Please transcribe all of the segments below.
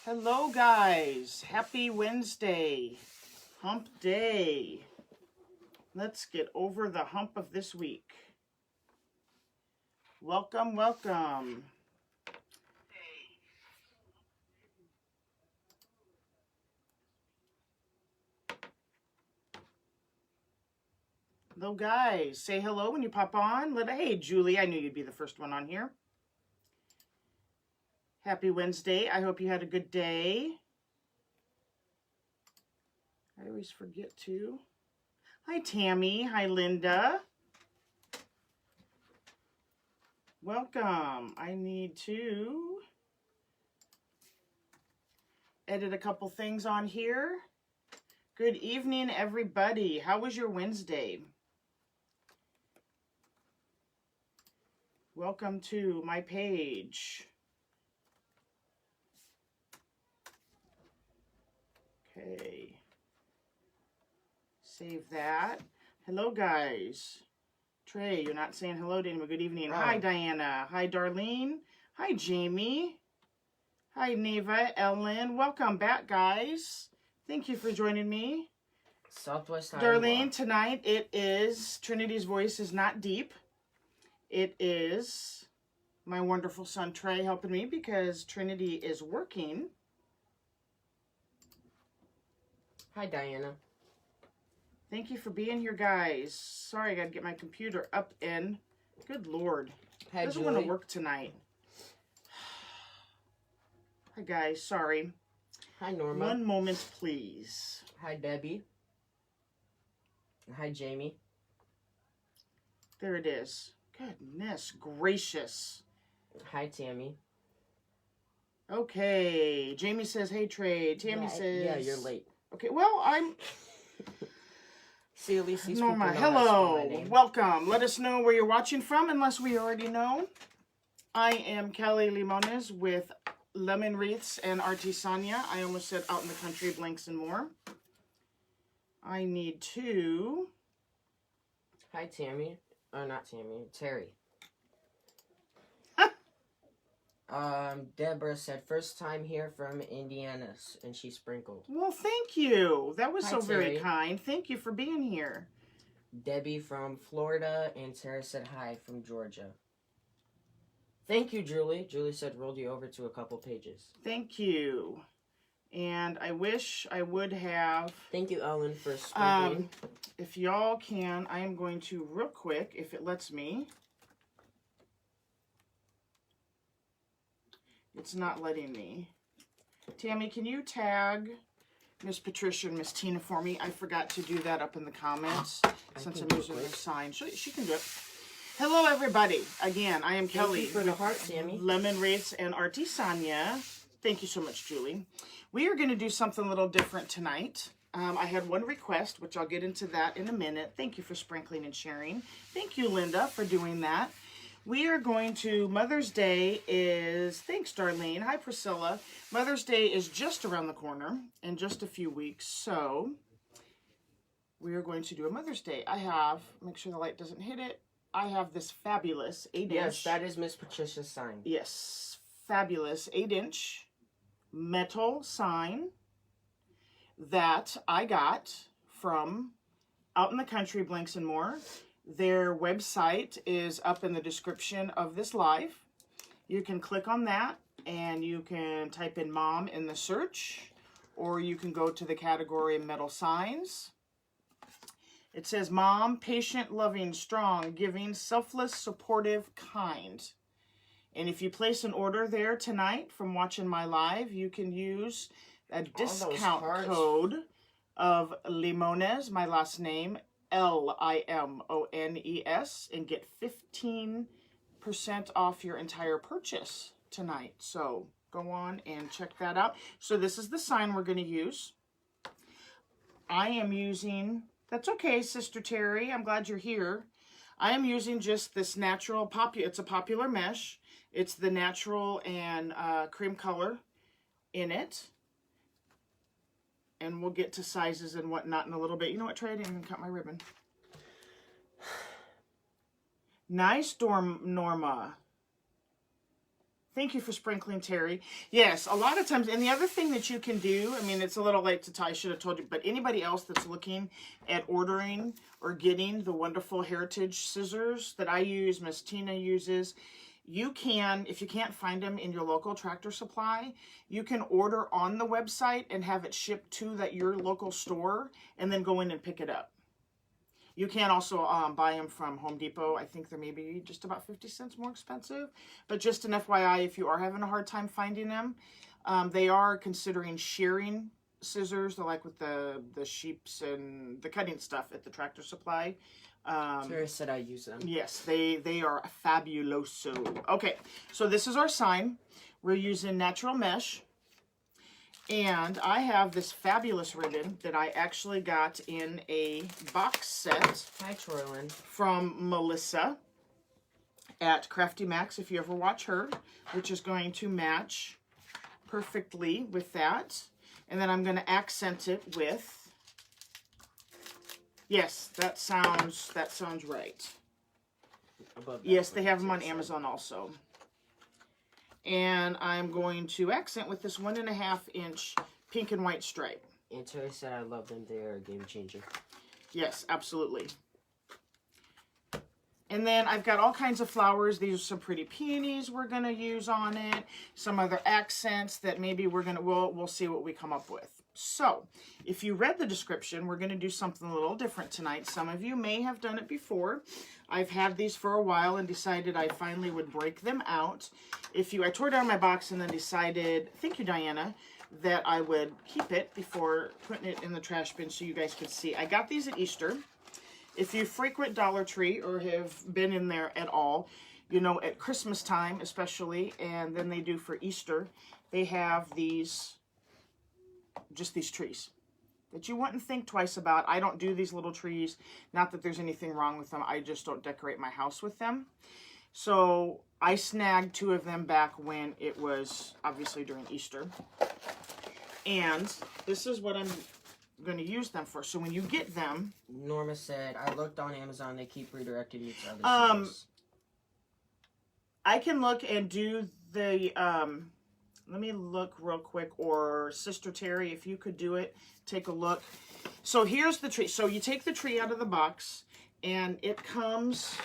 Hello guys, happy Wednesday, hump day. Let's get over the hump of this week. Welcome, welcome. Hello guys, say hello when you pop on. Hey Julie, I knew you'd be the first one on here. Happy Wednesday, I hope you had a good day. I always forget to. Hi Tammy, hi Linda. Welcome. I need to edit a couple things on here. Good evening, everybody. How was your Wednesday? Welcome to my page. Okay. Save that. Hello, guys. Trey, you're not saying hello to anyone. Good evening. Oh. Hi, Diana. Hi, Darlene. Hi, Jamie. Hi, Neva, Ellen. Welcome back, guys. Thank you for joining me. Southwest Darlene, Iowa. tonight it is Trinity's voice is not deep. It is my wonderful son, Trey, helping me because Trinity is working. Hi, Diana. Thank you for being here, guys. Sorry, I got to get my computer up and... Good Lord. Hi, doesn't Julie. want to work tonight. Hi, guys. Sorry. Hi, Norma. One moment, please. Hi, Debbie. Hi, Jamie. There it is. Goodness gracious. Hi, Tammy. Okay. Jamie says, hey, Trey. Tammy says... Yeah, you're late. Okay, well, I'm... See, at least these Norma, people know how to spell my hello. name. Welcome. Let us know where you're watching from, unless we already know. I am Kelly Limones with Lemon Wreaths and Artisania. I almost said Out in the Country, Blanks and More. I need to... Hi, Tammy. Or not Tammy. Terry. Deborah said, first time here from Indiana, and she sprinkled. Well, thank you. That was Hi, so very Terry. kind. Thank you for being here. Debbie from Florida, and Sarah said hi from Georgia. Thank you, Julie. Julie said rolled you over to a couple pages. Thank you. And I wish I would have... Thank you, Ellen, for sprinkling. If y'all can, I am going to, real quick, if it lets me... It's not letting me. Tammy, can you tag Miss Patricia and Miss Tina for me? I forgot to do that up in the comments since I'm using their sign. She can do it. Hello, everybody. Again, I am Kelly. Thank you for the heart, Tammy. Lemon Wreaths and Artisania. Thank you so much, Julie. We are going to do something a little different tonight. I had one request, which I'll get into that in a minute. Thank you for sprinkling and sharing. Thank you, Linda, for doing that. We are going to, Mother's Day is, thanks Darlene, hi Priscilla. Mother's Day is just around the corner in just a few weeks, so we are going to do a Mother's Day. I have, make sure the light doesn't hit it, I have this fabulous 8-inch. Yes, that is Miss Patricia's sign. Yes, fabulous 8-inch metal sign that I got from Out in the Country, Blanks and More. Their website is up in the description of this live. You can click on that and you can type in mom in the search, or you can go to the category metal signs. It says mom, patient, loving, strong, giving, selfless, supportive, kind. And if you place an order there tonight from watching my live, you can use a discount code of Limones, my last name, Limones, and get 15% off your entire purchase tonight. So go on and check that out. So this is the sign we're going to use. I am using, that's okay, Sister Terry, I'm glad you're here. I am using just this natural, it's a popular mesh. It's the natural and cream color in it. And we'll get to sizes and whatnot in a little bit. You know what, Trey? I didn't even cut my ribbon. Nice, Norma. Thank you for sprinkling, Terry. Yes, a lot of times, and the other thing that you can do, I mean, it's a little late to tell, I should have told you, but anybody else that's looking at ordering or getting the wonderful heritage scissors that I use, Miss Tina uses, you can, if you can't find them in your local Tractor Supply, you can order on the website and have it shipped to your local store and then go in and pick it up. You can also buy them from Home Depot. I think they're maybe just about 50 cents more expensive. But just an FYI, if you are having a hard time finding them, they are considering shearing scissors. They're like with the sheeps and the cutting stuff at the Tractor Supply. Sarah said I use them. Yes, they are fabuloso. Okay, so this is our sign. We're using natural mesh. And I have this fabulous ribbon that I actually got in a box set. Hi, Troylyn. From Melissa at Crafty Max, if you ever watch her, which is going to match perfectly with that. And then I'm going to accent it with, yes, that sounds right. Yes, they have them on Amazon also. And I'm going to accent with this 1.5 inch pink and white stripe. And Terry said I love them. They're a game changer. Yes, absolutely. And then I've got all kinds of flowers. These are some pretty peonies we're going to use on it. Some other accents that maybe we'll see what we come up with. So, if you read the description, we're going to do something a little different tonight. Some of you may have done it before. I've had these for a while and decided I finally would break them out. I tore down my box and then decided, thank you, Diana, that I would keep it before putting it in the trash bin so you guys could see. I got these at Easter. If you frequent Dollar Tree or have been in there at all, you know, at Christmas time especially, and then they do for Easter, they have these trees that you wouldn't think twice about. I don't do these little trees. Not that there's anything wrong with them. I just don't decorate my house with them. So I snagged 2 of them back when it was obviously during Easter. And this is what I'm going to use them for. So when you get them... Norma said, I looked on Amazon. They keep redirecting me to other stores. I can look and do the... let me look real quick, or Sister Terry, if you could do it, take a look. So here's the tree. So you take the tree out of the box, and it comes,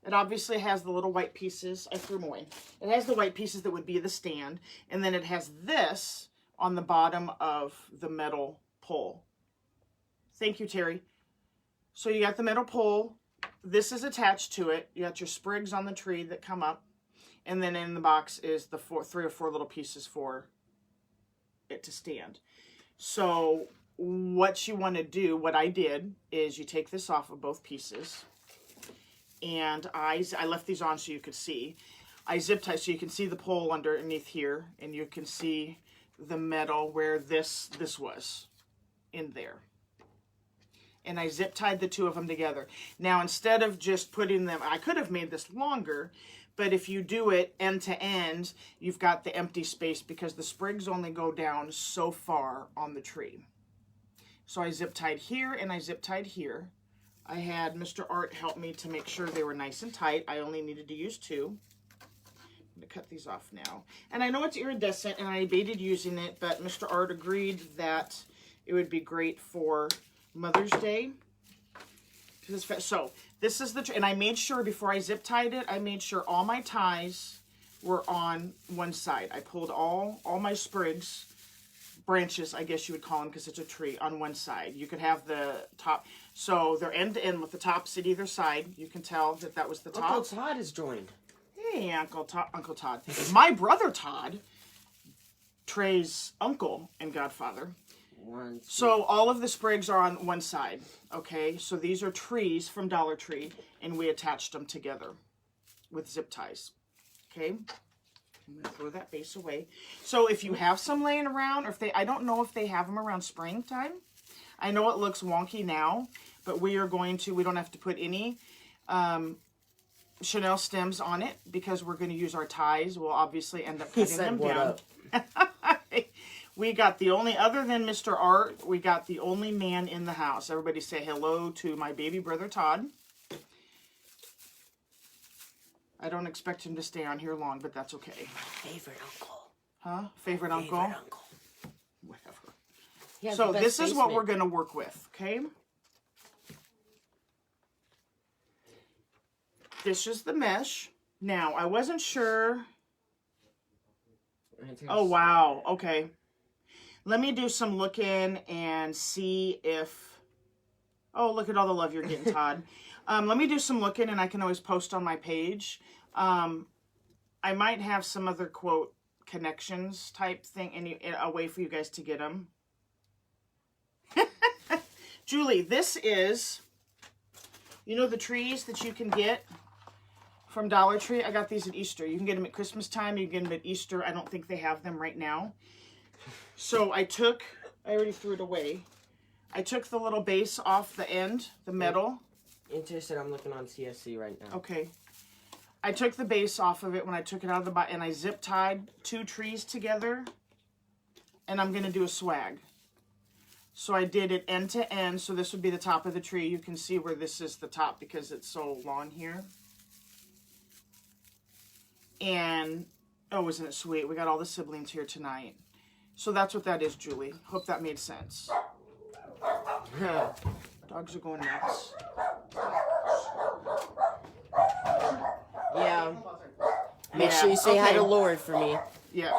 it obviously has the little white pieces. I threw them away. It has the white pieces that would be the stand, and then it has this on the bottom of the metal pole. Thank you, Terry. So you got the metal pole. This is attached to it. You got your sprigs on the tree that come up. And then in the box is the 3 or 4 little pieces for it to stand. So what you want to do, what I did, is you take this off of both pieces. And I left these on so you could see. I zip tie so you can see the pole underneath here. And you can see the metal where this was in there. And I zip tied the 2 of them together. Now instead of just putting them, I could have made this longer. But if you do it end to end, you've got the empty space because the sprigs only go down so far on the tree. So I zip tied here and I zip tied here. I had Mr. Art help me to make sure they were nice and tight. I only needed to use 2. I'm going to cut these off now. And I know it's iridescent and I debated using it, but Mr. Art agreed that it would be great for Mother's Day. So this is and I made sure before I zip tied it, I made sure all my ties were on one side. I pulled all my sprigs, branches, I guess you would call them because it's a tree, on one side. You could have the top. So they're end to end with the tops at either side. You can tell that was the top. Uncle Todd is joined. Hey, Uncle Todd. My brother Todd, Trey's uncle and godfather. So all of the sprigs are on one side, okay? So these are trees from Dollar Tree, and we attached them together with zip ties, okay? I'm going to throw that base away. So if you have some laying around, or I don't know if they have them around springtime. I know it looks wonky now, but we don't have to put any Chanel stems on it because we're going to use our ties. We'll obviously end up cutting them down. We got other than Mr. Art, we got the only man in the house. Everybody say hello to my baby brother, Todd. I don't expect him to stay on here long, but that's okay. Favorite uncle. Huh? Favorite uncle? Whatever. So this is what we're going to work with, okay? This is the mesh. Now, I wasn't sure. Oh, wow. Okay. Let me do some looking and see if... Oh, look at all the love you're getting, Todd. Let me do some looking, and I can always post on my page. I might have some other, quote, connections type thing, and a way for you guys to get them. Julie, this is... You know the trees that you can get from Dollar Tree? I got these at Easter. You can get them at Christmas time. You can get them at Easter. I don't think they have them right now. So I already threw it away. I took the little base off the end, the metal. Interested, I'm looking on CSC right now. Okay. I took the base off of it when I took it out of the box, and I zip tied 2 trees together, and I'm going to do a swag. So I did it end to end, so this would be the top of the tree. You can see where this is the top because it's so long here. And, oh, isn't it sweet? We got all the siblings here tonight. So that's what that is, Julie. Hope that made sense. Dogs are going nuts. Yeah. Make sure you say hi to Lord for me. Yeah.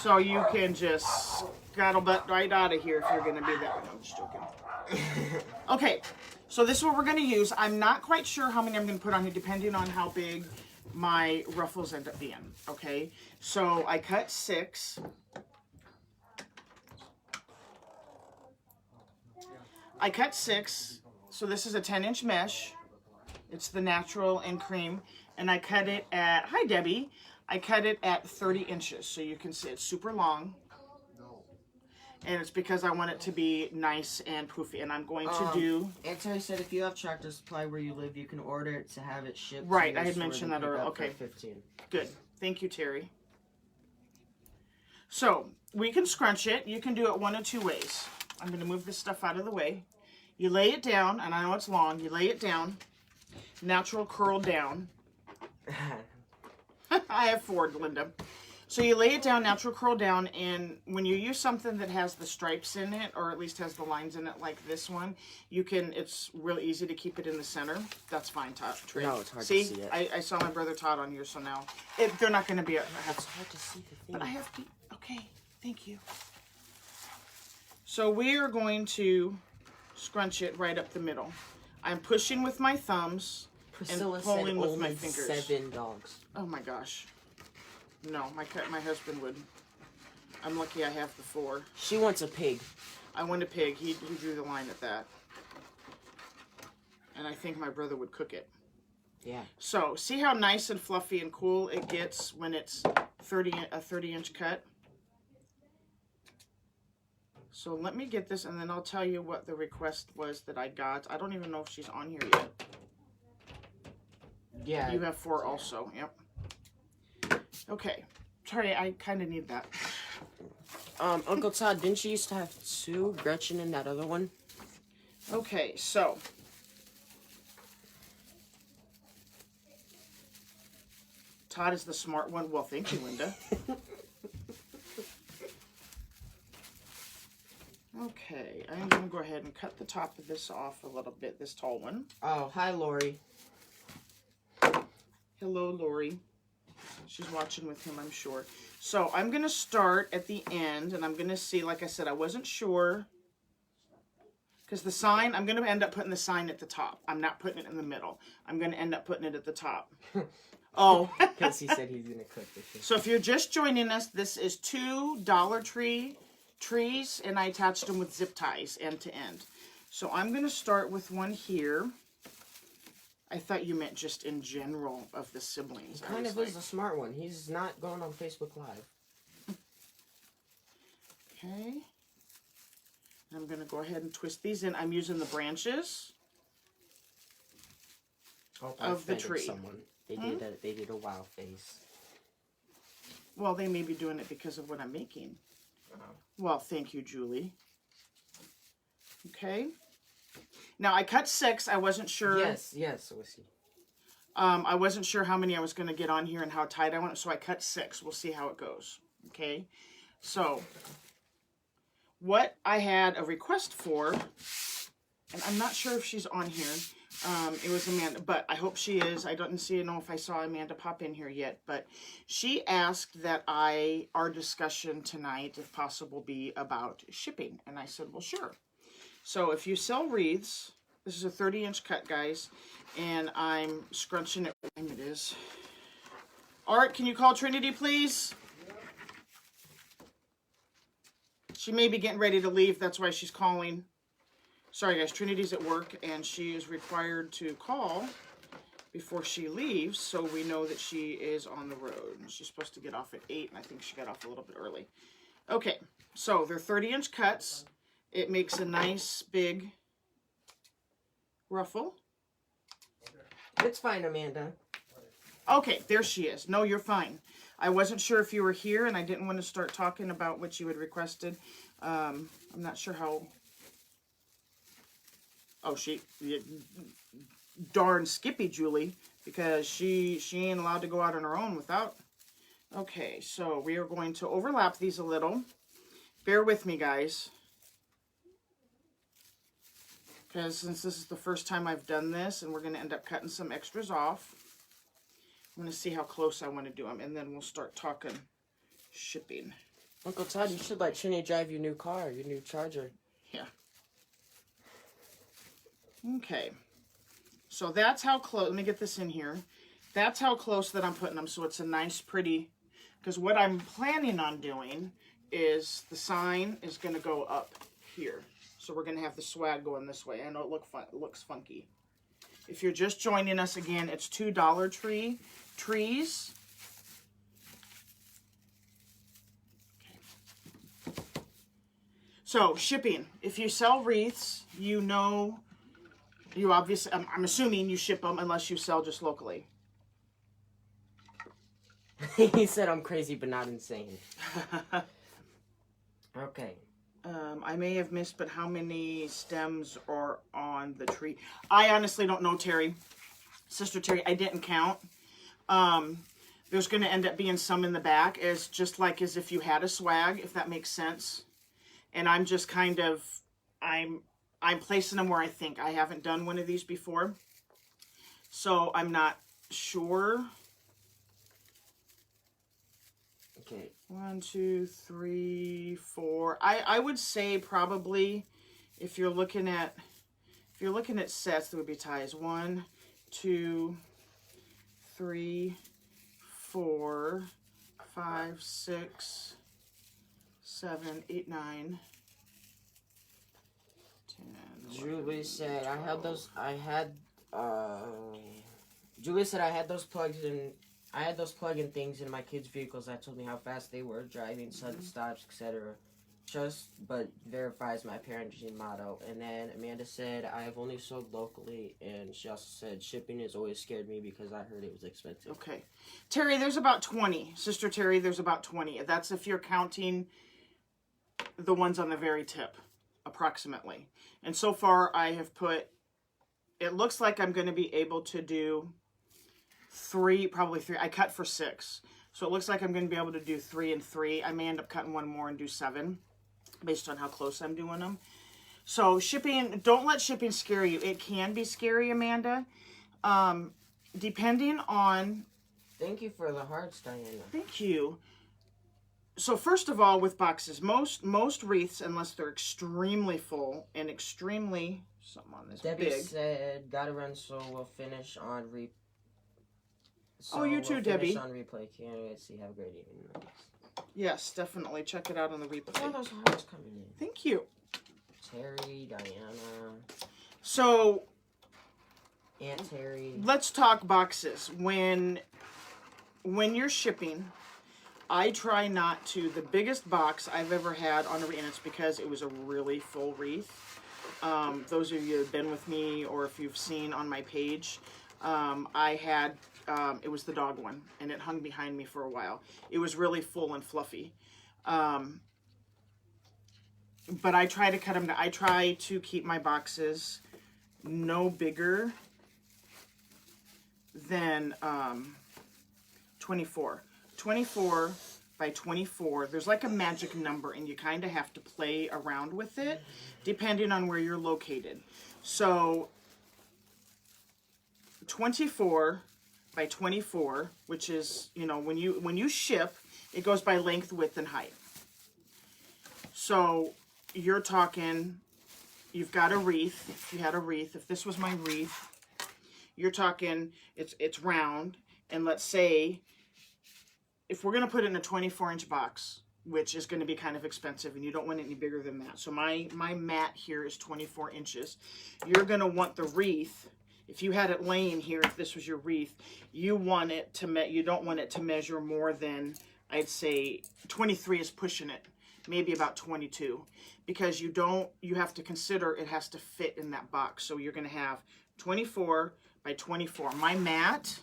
So you can just scuttlebutt right out of here if you're going to be that way. No, I'm just joking. Okay. So this is what we're going to use. I'm not quite sure how many I'm going to put on here depending on how big my ruffles end up being. Okay. So I cut 6. I cut 6, so this is a 10-inch mesh. It's the natural and cream, and I cut it at, hi Debbie, I cut it at 30 inches, so you can see it's super long. And it's because I want it to be nice and poofy, and I'm going to do... Anthony said if you have Tractor Supply where you live, you can order it to have it shipped. Right, I had mentioned that earlier. Okay, 15. Good. Thank you, Terry. So, we can scrunch it. You can do it one of 2 ways. I'm going to move this stuff out of the way. You lay it down, and I know it's long. You lay it down, natural curl down. I have 4, Linda. So you lay it down, natural curl down, and when you use something that has the stripes in it, or at least has the lines in it like this one, you can, it's really easy to keep it in the center. That's fine, Todd. No, it's hard see? to see it. I saw my brother Todd on here, so now, they're not going to be... It's hard to see the thing. But I have to... Okay, thank you. So we are going to scrunch it right up the middle. I'm pushing with my thumbs Priscilla and pulling said with only my fingers. 7 dogs. Oh my gosh. No, my husband would. I'm lucky I have the 4. She wants a pig. I want a pig. He drew the line at that. And I think my brother would cook it. Yeah. So, see how nice and fluffy and cool it gets when it's a 30-inch cut? So let me get this, and then I'll tell you what the request was that I got. I don't even know if she's on here yet. Yeah. You have 4 also. Yep. Okay. Sorry, I kind of need that. Uncle Todd, didn't you used to have 2, Gretchen and that other one? Okay, so. Todd is the smart one. Well, thank you, Linda. Okay, I'm going to go ahead and cut the top of this off a little bit, this tall one. Oh, hi, Lori. Hello, Lori. She's watching with him, I'm sure. So I'm going to start at the end, and I'm going to see, like I said, I wasn't sure. Because the sign, I'm going to end up putting the sign at the top. I'm not putting it in the middle. I'm going to end up putting it at the top. Oh. Because he said he's going to cook this. So if you're just joining us, this is 2 Dollar Tree trees, and I attached them with zip ties end to end. So I'm going to start with one here. I thought you meant just in general of the siblings. He kind of is a smart one. He's not going on Facebook Live. Okay. I'm going to go ahead and twist these in. I'm using the branches of the tree. Someone. They did a wow face. Well, they may be doing it because of what I'm making. Well, thank you, Julie. Okay. Now, I cut 6. I wasn't sure. Yes, we'll see. I wasn't sure how many I was going to get on here and how tight I want it, so I cut 6. We'll see how it goes. Okay, so what I had a request for, and I'm not sure if she's on here. It was Amanda, but I hope she is. I don't know if I saw Amanda pop in here yet, but she asked that our discussion tonight, if possible, be about shipping. And I said, well, sure. So if you sell wreaths, this is a 30-inch cut, guys, and I'm scrunching it. What time it is? Art, can you call Trinity, please? She may be getting ready to leave. That's why she's calling. Sorry, guys. Trinity's at work, and she is required to call before she leaves, so we know that she is on the road. She's supposed to get off at 8, and I think she got off a little bit early. Okay, so they're 30-inch cuts. It makes a nice big ruffle. It's fine, Amanda. Okay, there she is. No, you're fine. I wasn't sure if you were here, and I didn't want to start talking about what you had requested. I'm not sure how... Oh, darn Skippy Julie, because she ain't allowed to go out on her own without... Okay, so we are going to overlap these a little. Bear with me, guys. Because since this is the first time I've done this, and we're going to end up cutting some extras off, I'm going to see how close I want to do them, and then we'll start talking shipping. Uncle Todd, you should let Trinity drive your new car, your new Charger. Yeah. Okay. So that's how close, let me get this in here. That's how close that I'm putting them, so it's a nice, pretty, because what I'm planning on doing is the sign is going to go up here. So we're going to have the swag going this way. I know it looks funky. If you're just joining us again, it's two Dollar Tree trees. Okay. So shipping. If you sell wreaths, you know, you obviously, I'm assuming you ship them unless you sell just locally. He said I'm crazy but not insane. Okay. I may have missed, but how many stems are on the tree? I honestly don't know, Terry. Sister Terry, I didn't count. There's going to end up being some in the back, as just like as if you had a swag, if that makes sense. And I'm just kind of, I'm placing them where I think. I haven't done one of these before, so I'm not sure. Okay. 1, 2, 3, 4. I would say probably if you're looking at sets, that would be ties. 1, 2, 3, 4, 5, 6, 7, 8, 9, 10. Julie said Julie said I had those plugs in. I had those plug-in things in my kids' vehicles that told me how fast they were driving, sudden stops, etc. Just, but verifies my parenting motto. And then Amanda said, I have only sold locally, and she also said, shipping has always scared me because I heard it was expensive. Okay. Terry, there's about 20. Sister Terry, there's about 20. That's if you're counting the ones on the very tip, approximately. And so far, I have put, it looks like I'm going to be able to do 3, probably 3. I cut for 6. So it looks like I'm going to be able to do 3 and 3. I may end up cutting one more and do 7 based on how close I'm doing them. So shipping, don't let shipping scare you. It can be scary, Amanda. Depending on... Thank you for the hearts, Diana. Thank you. So first of all, with boxes, most wreaths, unless they're extremely full and extremely... Something on this Debbie big. said, gotta run so we'll finish on replay. Oh, you too, Debbie. On replay. Can't wait to see. Have a great evening. Yes, definitely. Check it out on the replay. All those hearts coming in. Thank you. Terry, Diana. So, Aunt Terry. let's talk boxes. When you're shipping, I try not to. The biggest box I've ever had on a wreath, and it's because it was a really full wreath. Those of you who have been with me, or if you've seen on my page, I had... it was the dog one, and it hung behind me for a while. It was really full and fluffy. But I try to cut them. I try to keep my boxes no bigger than 24. 24 by 24, there's like a magic number, and you kind of have to play around with it depending on where you're located. So 24 by 24, which is, you know, when you ship, it goes by length, width, and height. So you're talking, you've got a wreath. If you had a wreath, if this was my wreath, you're talking, it's round, and let's say if we're going to put it in a 24-inch box, which is going to be kind of expensive, and you don't want it any bigger than that. So my mat here is 24 inches. You're going to want the wreath. If you had it laying here, if this was your wreath, you want it to you don't want it to measure more than, I'd say 23 is pushing it, maybe about 22, because you have to consider it has to fit in that box. So you're going to have 24 by 24. My mat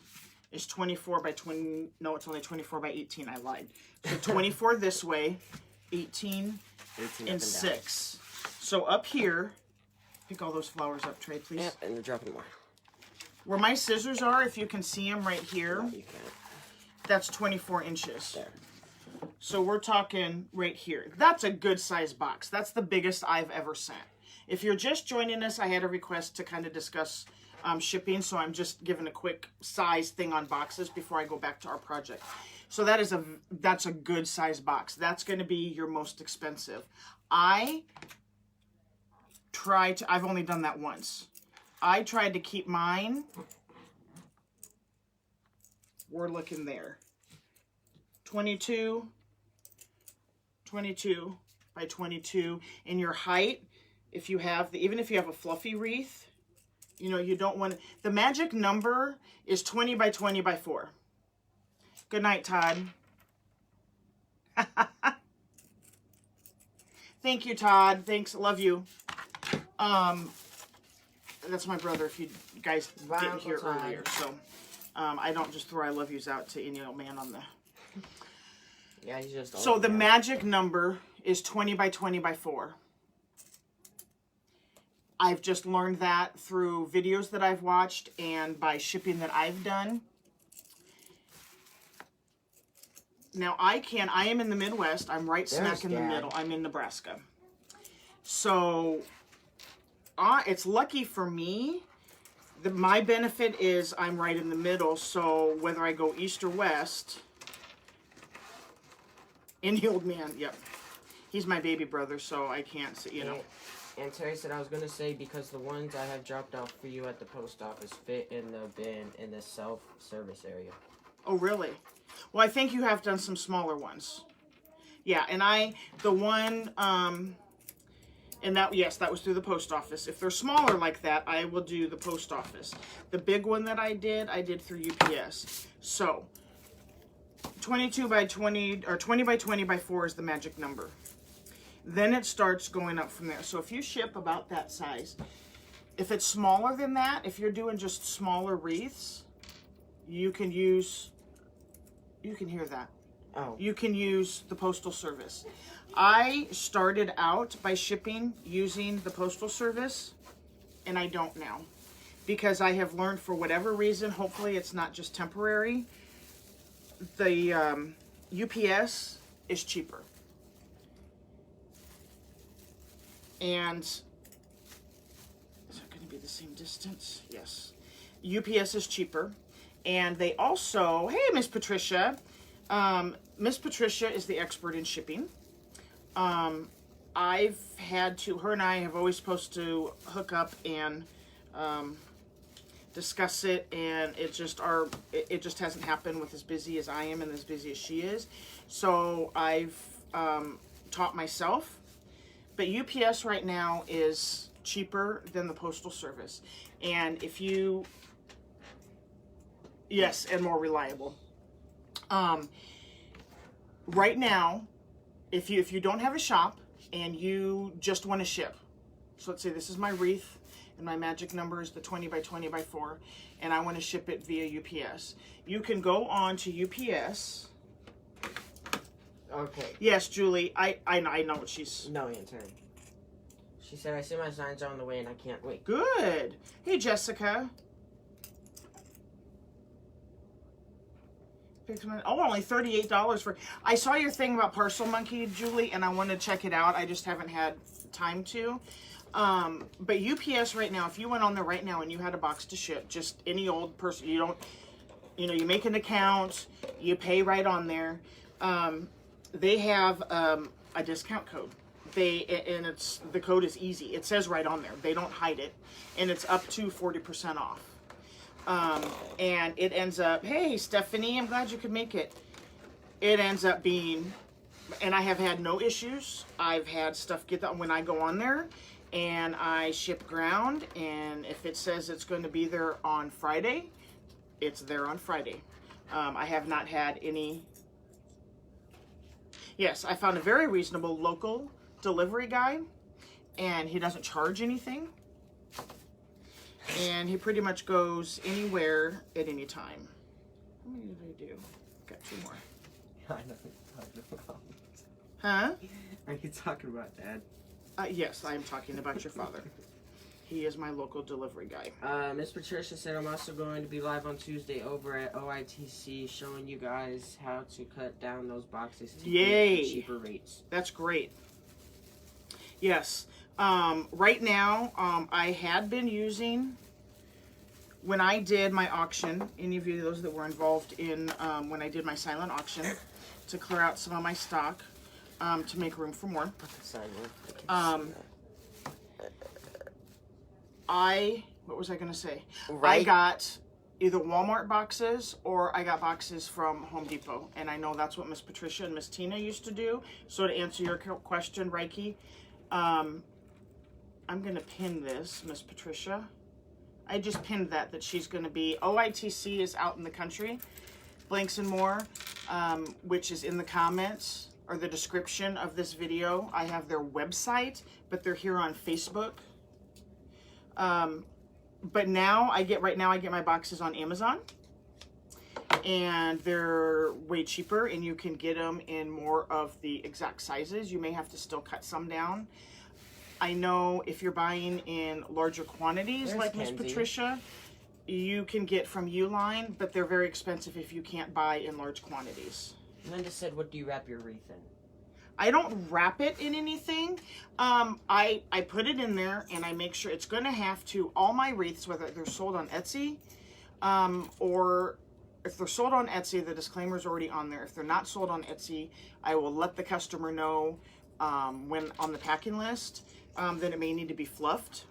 is 24 by 20, no, it's only 24 by 18, I lied. So 24 this way, 18 and 6. So up here, pick all those flowers up, Trey, please. Yeah, and you're dropping more. Where my scissors are, if you can see them right here, No, you can't. that's 24 inches. There. So we're talking right here. That's a good size box. That's the biggest I've ever sent. If you're just joining us, I had a request to kind of discuss shipping, so I'm just giving a quick size thing on boxes before I go back to our project. So that's a good size box. That's going to be your most expensive. I've only done that once. I tried to keep mine, we're looking there, 22 by 22. In your height, if you have even if you have a fluffy wreath, you know, you don't want, the magic number is 20 by 20 by 4. Good night, Todd. Thank you, Todd. Thanks. Love you. That's my brother, if you guys didn't hear earlier. So I don't just throw I love yous out to any old man on the... Yeah, he's just... So the magic number is 20 by 20 by 4. I've just learned that through videos that I've watched and by shipping that I've done. Now I am in the Midwest. I'm right smack in the middle. I'm in Nebraska. So it's lucky for me. My benefit is I'm right in the middle. So whether I go east or west, in the old man, yep. He's my baby brother, so I can't see, you know. And Terry said I was going to say, because the ones I have dropped off for you at the post office fit in the bin in the self-service area. Oh, really? Well, I think you have done some smaller ones. Yeah, and the one, and that, yes, that was through the post office. If they're smaller like that, I will do the post office. The big one that I did through UPS. So, 22 by 20, or 20 by 20 by 4 is the magic number. Then it starts going up from there. So if you ship about that size, if it's smaller than that, if you're doing just smaller wreaths, you can hear that. Oh. You can use the Postal Service. I started out by shipping using the Postal Service, and I don't now. Because I have learned, for whatever reason, hopefully it's not just temporary, the UPS is cheaper. And is it going to be the same distance? Yes. UPS is cheaper. And they also, hey, Miss Patricia. Miss Patricia is the expert in shipping. I've had to, her and I have always supposed to hook up and discuss it, and it just hasn't happened with as busy as I am and as busy as she is. So I've taught myself. But UPS right now is cheaper than the Postal Service. And if you... Yes, and more reliable. Right now, if you don't have a shop and you just want to ship, so let's say this is my wreath and my magic number is the 20 by 20 by 4, and I want to ship it via UPS, you can go on to UPS. Okay. Yes, Julie, I know what she's... No answer. She said, I see my signs on the way and I can't wait. Good. Hey, Jessica. Oh, only $38 for. I saw your thing about Parcel Monkey, Julie, and I want to check it out. I just haven't had time to. But UPS right now, if you went on there right now and you had a box to ship, just any old person, you don't, you make an account, you pay right on there. They have a discount code. And the code is easy. It says right on there. They don't hide it, and it's up to 40% off. And it ends up, hey, Stephanie, I'm glad you could make it. It ends up being, and I have had no issues. I've had stuff get that when I go on there and I ship ground, and if it says it's going to be there on Friday, it's there on Friday. I have not had any. Yes, I found a very reasonable local delivery guy, and he doesn't charge anything. And he pretty much goes anywhere at any time. How many did I do? Got 2 more. I know what you're talking about. Huh? Are you talking about Dad? Yes, I am talking about your father. He is my local delivery guy. Miss Patricia said I'm also going to be live on Tuesday over at OITC showing you guys how to cut down those boxes to Yay. get cheaper rates. That's great. Yes. Right now, I had been using, when I did my auction, any of you, those that were involved in when I did my silent auction, to clear out some of my stock, to make room for more. What was I going to say? Right. I got either Walmart boxes or I got boxes from Home Depot. And I know that's what Miss Patricia and Miss Tina used to do. So to answer your question, Reiki, I'm going to pin this, Miss Patricia. I just pinned that she's going to be, OITC is out in the country, Blanks and More, which is in the comments or the description of this video. I have their website, but they're here on Facebook. But now I get my boxes on Amazon, and they're way cheaper, and you can get them in more of the exact sizes. You may have to still cut some down. I know if you're buying in larger quantities, like Miss Patricia, you can get from Uline, but they're very expensive if you can't buy in large quantities. Linda said, what do you wrap your wreath in? I don't wrap it in anything. I put it in there, and I make sure it's going to have to, all my wreaths, whether they're sold on Etsy, or if they're sold on Etsy, the disclaimer's already on there. If they're not sold on Etsy, I will let the customer know when on the packing list that it may need to be fluffed.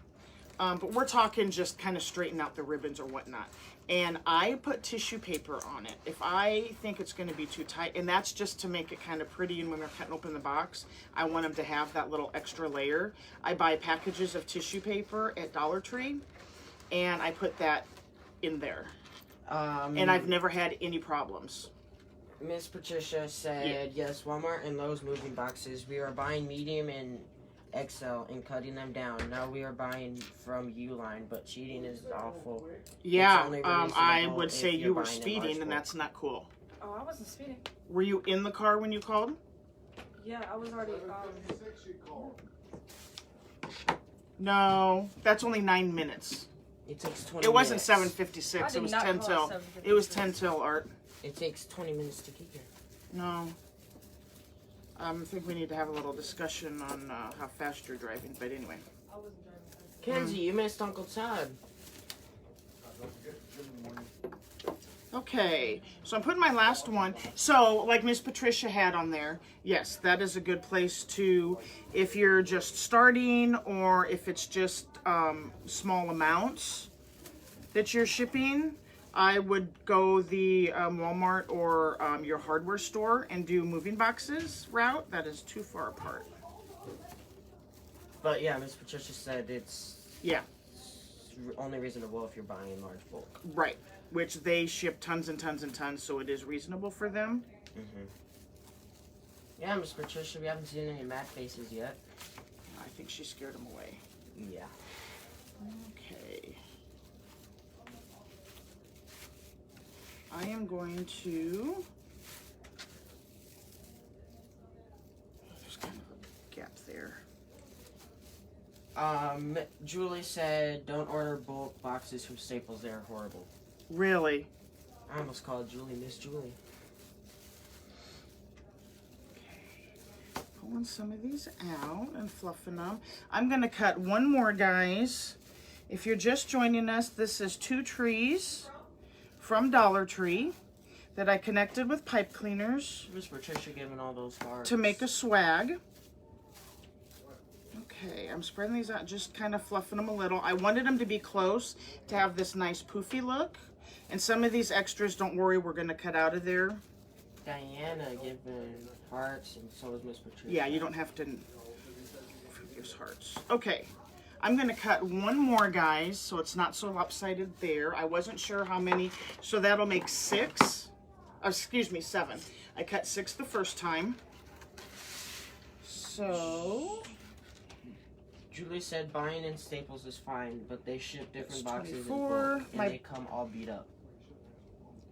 But we're talking just kind of straighten out the ribbons or whatnot. And I put tissue paper on it. If I think it's going to be too tight, and that's just to make it kind of pretty, and when they're cutting open the box, I want them to have that little extra layer. I buy packages of tissue paper at Dollar Tree, and I put that in there. And I've never had any problems. Miss Patricia said, yes, Walmart and Lowe's moving boxes. We are buying medium and XL and cutting them down. Now we are buying from Uline, but cheating is awful. Yeah, I would say you were speeding, and that's not cool. Oh, I wasn't speeding. Were you in the car when you called? Yeah, I was already. No, that's only 9 minutes. It takes 20 minutes. It wasn't 7:56. It was 10 till. It was 10 till, Art. It takes 20 minutes to get here. No. I think we need to have a little discussion on how fast you're driving, but anyway. I wasn't driving fast. Kenzie, you missed Uncle Todd. Okay, so I'm putting my last one. So, like Miss Patricia had on there, yes, that is a good place to, if you're just starting or if it's just small amounts that you're shipping, I would go the Walmart or your hardware store and do moving boxes route. That is too far apart. But yeah, Miss Patricia said it's Yeah. only reasonable if you're buying in large bulk. Right, which they ship tons and tons and tons, so it is reasonable for them. Mm-hmm. Yeah, Miss Patricia, we haven't seen any mad faces yet. I think she scared them away. Yeah. Okay. I am going to... There's kind of a gap there. Julie said, don't order bulk boxes from Staples. They're horrible. Really? I almost called Julie Miss Julie. pulling some of these out and fluffing them. I'm going to cut one more, guys. If you're just joining us, this is 2 trees from Dollar Tree that I connected with pipe cleaners Miss Patricia giving all those hearts. to make a swag. Okay, I'm spreading these out, just kind of fluffing them a little. I wanted them to be close to have this nice poofy look. And some of these extras, don't worry, we're going to cut out of there. Diana giving hearts, and so is Miss Patricia. Yeah, you don't have to use hearts. Okay, I'm going to cut one more, guys, so it's not so lopsided there. I wasn't sure how many, so that'll make 6. Excuse me, 7. I cut 6 the first time. So Julie said buying in Staples is fine, but they ship different That's boxes in 24. bulk, and they come all beat up.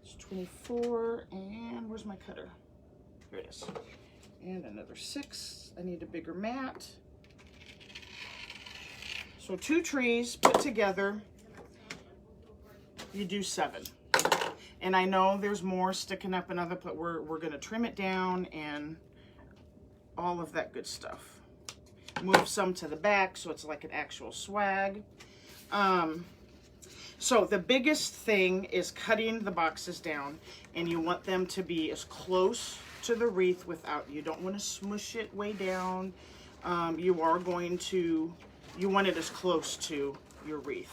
it's 24, and where's my cutter? Here it is. And another 6. I need a bigger mat. So 2 trees put together, you do 7. And I know there's more sticking up another, but we're going to trim it down and all of that good stuff. Move some to the back so it's like an actual swag. So the biggest thing is cutting the boxes down, and you want them to be as close to the wreath without, you don't want to smush it way down. You want it as close to your wreath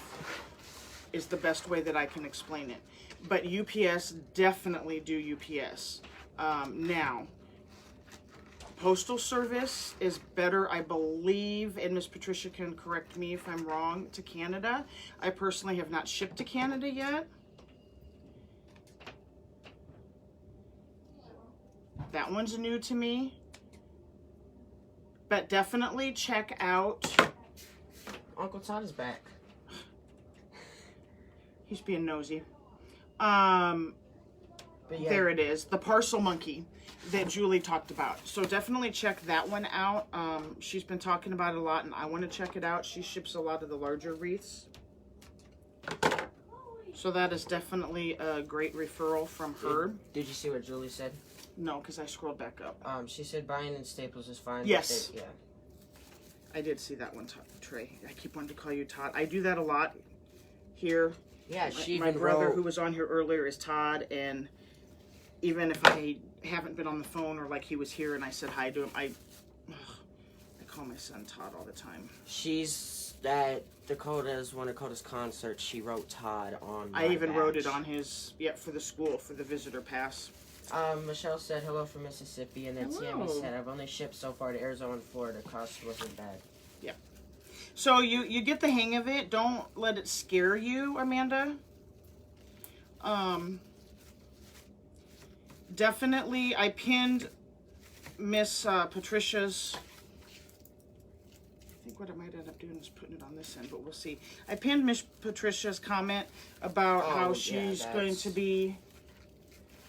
is the best way that I can explain it. But UPS, definitely do UPS. Now, Postal Service is better, I believe, and Miss Patricia can correct me if I'm wrong, to Canada. I personally have not shipped to Canada yet. That one's new to me. But definitely check out... Uncle Todd is back. He's being nosy. But yeah, There it is, the Parcel Monkey that Julie talked about. So definitely check that one out. She's been talking about it a lot, and I want to check it out. She ships a lot of the larger wreaths. So that is definitely a great referral from her. Did you see what Julie said? No, because I scrolled back up. She said buying in Staples is fine. Yes. Yeah. I did see that one, Trey. I keep wanting to call you Todd. I do that a lot here. Yeah, she My even brother, wrote, who was on here earlier, is Todd, and even if I haven't been on the phone or like he was here and I said hi to him, I call my son Todd all the time. she's at Dakota's, one of Dakota's concerts, she wrote Todd on I my even wrote badge. it on his, for the school, for the visitor pass. Michelle said hello from Mississippi, and then Hello. Tammy said I've only shipped so far to Arizona and Florida. Cost wasn't bad. So you get the hang of it. Don't let it scare you, Amanda. Definitely, I pinned Miss Patricia's. I think what I might end up doing is putting it on this end, but we'll see. I pinned Miss Patricia's comment about Oh, how yeah, she's going that's- to be.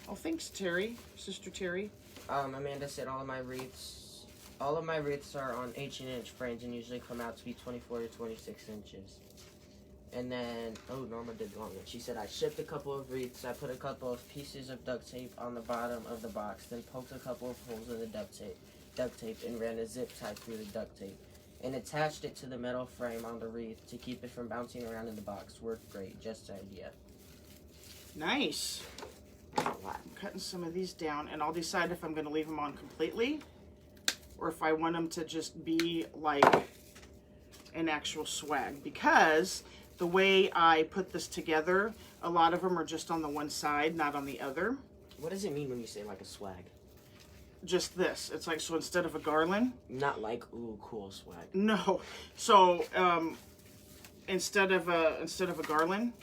Oh, thanks, Terry, Sister Terry. Amanda said all of my wreaths are on 18-inch frames and usually come out to be 24 to 26 inches. And then, Norma did wrong. She said I shipped a couple of wreaths. I put a couple of pieces of duct tape on the bottom of the box, then poked a couple of holes in the duct tape, and ran a zip tie through the duct tape, and attached it to the metal frame on the wreath to keep it from bouncing around in the box. Worked great. Just an idea. Nice. I'm cutting some of these down, and I'll decide if I'm going to leave them on completely or if I want them to just be like an actual swag, because the way I put this together, a lot of them are just on the one side, not on the other. What does it mean when you say like a swag? Just this. It's like, so instead of a garland, Not like ooh cool swag. no. So instead of a garland,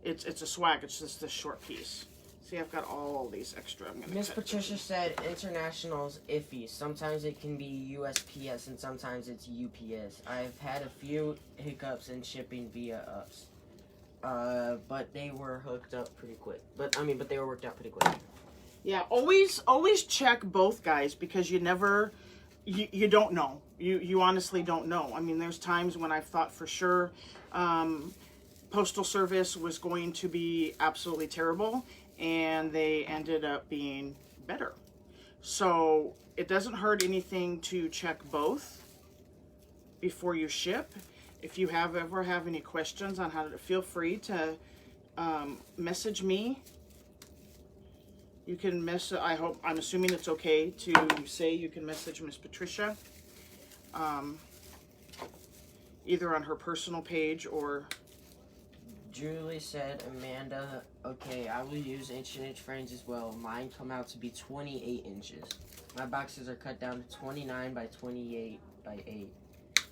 it's a swag. It's just this short piece. See, I've got all these extra. I'm gonna Miss cut. Patricia said international's iffy. Sometimes it can be USPS and sometimes it's UPS. I've had a few hiccups in shipping via us. But they were hooked up pretty quick. But they were worked out pretty quick. Yeah, always check both, guys, because you never, you don't know. You honestly don't know. I mean, there's times when I've thought for sure Postal Service was going to be absolutely terrible, and they ended up being better. So it doesn't hurt anything to check both before you ship. If you ever have any questions on how to, feel free to message me. You can I'm assuming it's okay to say you can message Miss Patricia, either on her personal page or... Julie said, Amanda, okay, I will use inch frames as well. Mine come out to be 28 inches. My boxes are cut down to 29 by 28 by 8.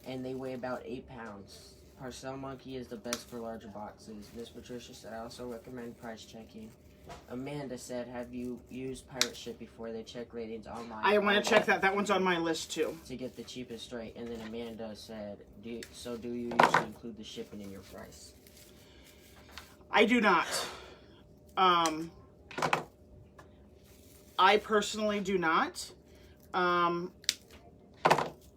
And they weigh about 8 pounds. Parcel Monkey is the best for larger boxes. Miss Patricia said, I also recommend price checking. Amanda said, have you used Pirate Ship before? They check ratings online. I want to check that. That one's on my list too. To get the cheapest rate. And then Amanda said, do you usually include the shipping in your price? I do not. I personally do not.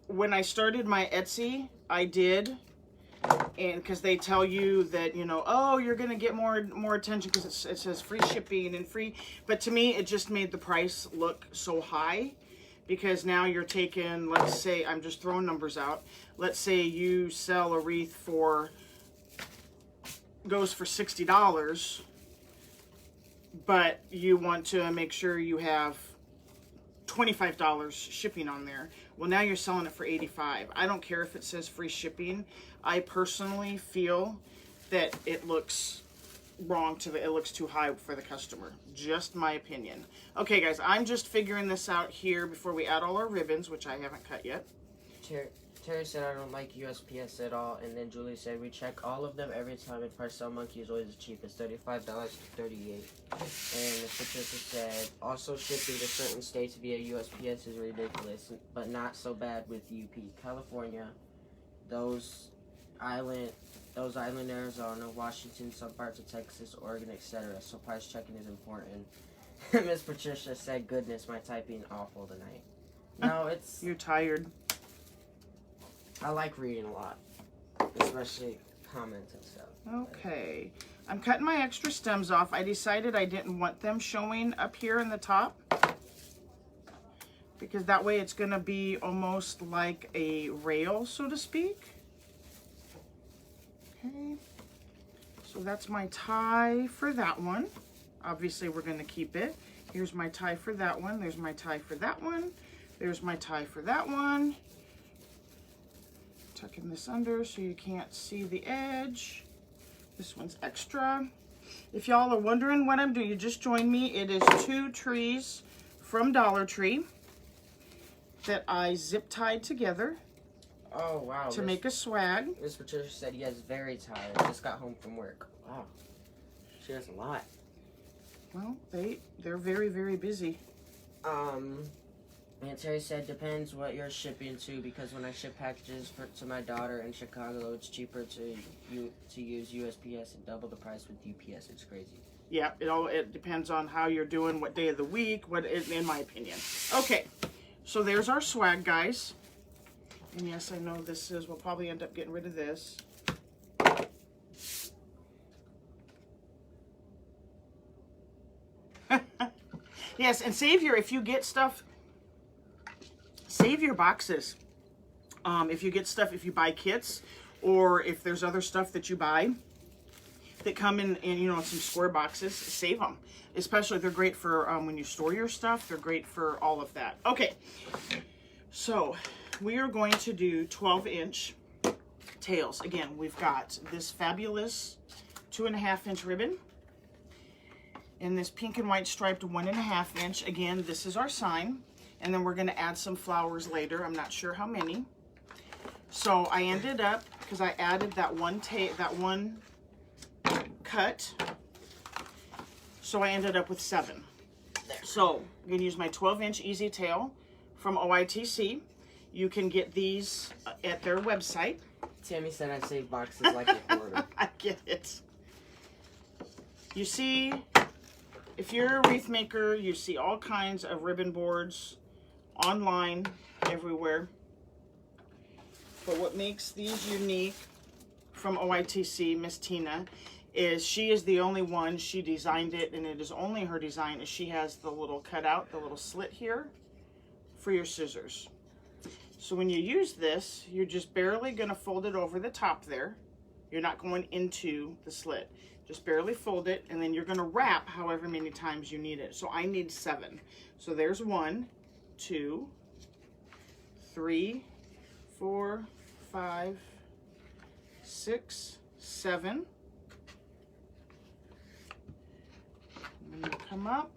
When I started my Etsy, I did, and because they tell you that, you know, oh, you're gonna get more attention because it says free shipping and free, but to me it just made the price look so high, because now you're taking, let's say, I'm just throwing numbers out, let's say you sell a wreath goes for $60, but you want to make sure you have $25 shipping on there. Well, now you're selling it for $85. I don't care if it says free shipping. I personally feel that it looks wrong it looks too high for the customer. Just my opinion. Okay, guys, I'm just figuring this out here before we add all our ribbons, which I haven't cut yet. Terry said, I don't like USPS at all. And then Julie said, we check all of them every time, and Parcel Monkey is always the cheapest, $35 to $38. And Miss Patricia said, also shipping to certain states via USPS is ridiculous, but not so bad with UP. California, those island Arizona, Washington, some parts of Texas, Oregon, etc. So price checking is important. Miss Patricia said, goodness, my typing awful tonight. No, it's... You're tired. I like reading a lot, especially comments and stuff. Okay, I'm cutting my extra stems off. I decided I didn't want them showing up here in the top, because that way it's going to be almost like a rail, so to speak. Okay, so that's my tie for that one. Obviously, we're going to keep it. Here's my tie for that one. There's my tie for that one. There's my tie for that one. Tucking this under so you can't see the edge. This one's extra. If y'all are wondering what I'm doing, you just joined me. It is 2 trees from Dollar Tree that I zip tied together. Oh, wow. To make a swag. Miss Patricia said, yes, very tired. Just got home from work. Wow. She has a lot. Well, they're very, very busy. And Terry said, depends what you're shipping to, because when I ship packages to my daughter in Chicago, it's cheaper to use USPS and double the price with UPS. It's crazy. Yeah, it depends on how you're doing, what day of the week, in my opinion. Okay, so there's our swag, guys. And yes, I know we'll probably end up getting rid of this. Yes, and if you get stuff, save your boxes. If you buy kits, or if there's other stuff that you buy that come in some square boxes, save them. Especially, they're great for when you store your stuff. They're great for all of that. Okay, so we are going to do 12-inch tails. Again, we've got this fabulous 2.5-inch ribbon and this pink and white striped 1.5-inch. Again, this is our sign. And then we're going to add some flowers later. I'm not sure how many. So I ended up, because I added that one cut, so I ended up with 7. So I'm going to use my 12-inch easy tail from OITC. You can get these at their website. Tammy said I save boxes like a quarter. I get it. You see, if you're a wreath maker, you see all kinds of ribbon boards online, everywhere. But what makes these unique from OITC, Miss Tina, is she is the only one. She designed it, and it is only her design. She has the little cutout, the little slit here. for your scissors. So when you use this, you're just barely going to fold it over the top there. You're not going into the slit. Just barely fold it, and then you're going to wrap however many times you need it. So I need 7. So there's 1, 2, 3, 4, 5, 6, 7. And then you come up.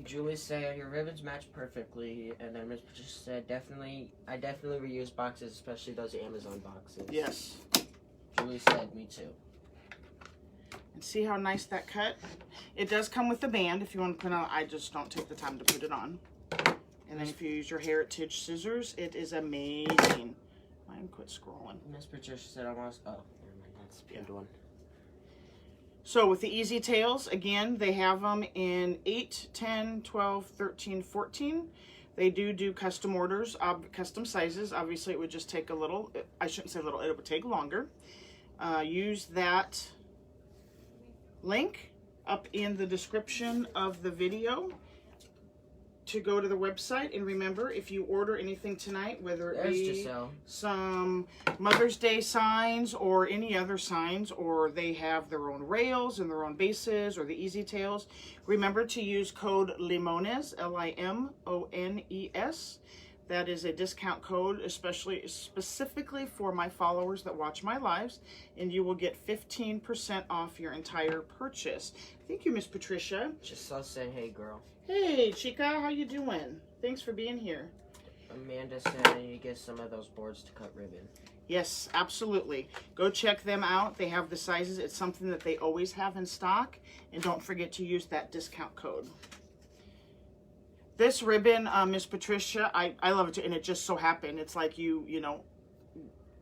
Julie said your ribbons match perfectly, and then Miss Patricia said I definitely reuse boxes, especially those Amazon boxes. Yes. Julie said me too. And see how nice that cut? It does come with the band if you want to put it on. I just don't take the time to put it on. And then if you use your heritage scissors, it is amazing. Mine quit scrolling. Miss Patricia said almost. Oh, never mind. That's the pinned one. So with the Easy Tails, again, they have them in 8, 10, 12, 13, 14. They do custom orders, custom sizes. Obviously, it would just take a little. I shouldn't say little. It would take longer. Use that link up in the description of the video to go to the website. And remember, if you order anything tonight, whether it be some Mother's Day signs or any other signs, or they have their own rails and their own bases or the Easy Tails, remember to use code LIMONES, LIMONES. That is a discount code, specifically for my followers that watch my lives, and you will get 15% off your entire purchase. Thank you, Miss Patricia. Just saw saying, hey, girl. Hey, Chica, how you doing? Thanks for being here. Amanda said I need to get some of those boards to cut ribbon. Yes, absolutely. Go check them out. They have the sizes. It's something that they always have in stock, and don't forget to use that discount code. This ribbon, Miss Patricia, I love it too, and it just so happened, it's like you know,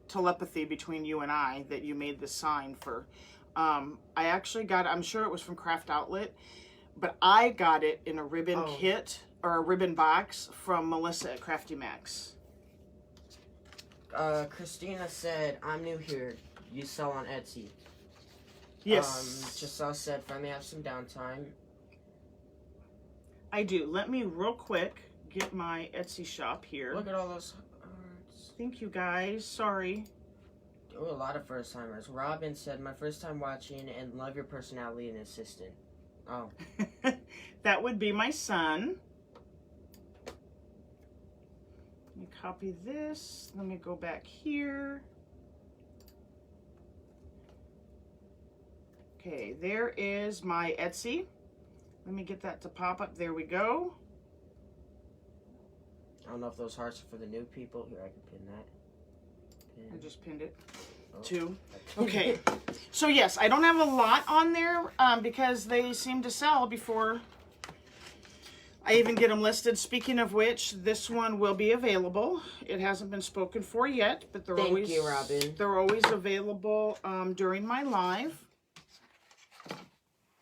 telepathy between you and I that you made this sign for. I actually got it, I'm sure it was from Craft Outlet, but I got it in a ribbon kit, or a ribbon box from Melissa at Crafty Max. Christina said, I'm new here. You sell on Etsy. Yes. Giselle said, finally have some downtime. I do. Let me real quick get my Etsy shop here. Look at all those hearts. Thank you guys. Sorry. There were a lot of first timers. Robin said, my first time watching and love your personality and assistant. Oh. That would be my son. Let me copy this. Let me go back here. Okay, there is my Etsy. Let me get that to pop up. There we go. I don't know if those hearts are for the new people. Here, I can pin that. I just pinned it. 2. Okay. So yes, I don't have a lot on there because they seem to sell before I even get them listed. Speaking of which, this one will be available. It hasn't been spoken for yet, but they're Thank you, Robin. They're always available during my live.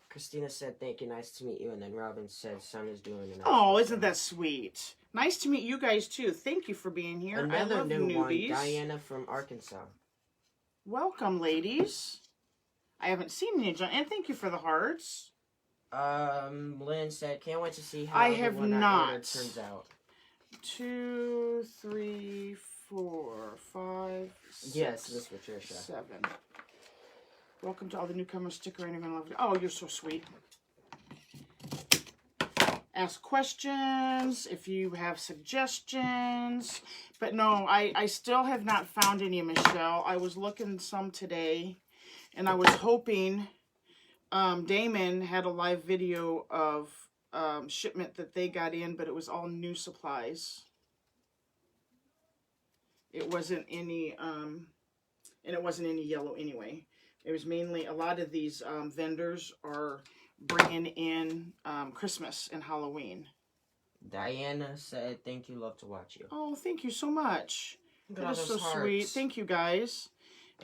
Christina said, thank you, nice to meet you. And then Robin said, son is doing an Oh, isn't that sweet? Nice to meet you guys, too. Thank you for being here. Another I love new newbies. one, Diana from Arkansas. Welcome, ladies. I haven't seen any, and thank you for the hearts. Lynn said, can't wait to see how I have the one not. I ordered turns out. 2, 3, 4, 5, 6, Yes, Miss Patricia. 7. Welcome to all the newcomers. Stick around. You're gonna love it. Oh, you're so sweet. Ask questions if you have suggestions. But no, I still have not found any, Michelle. I was looking some today, and I was hoping Damon had a live video of shipment that they got in, but it was all new supplies. It wasn't any, and it wasn't any yellow anyway. It was mainly, a lot of these vendors are bringing in Christmas and Halloween. Diana said, thank you, love to watch you. Oh, thank you so much. That is so hearts. sweet. Thank you, guys.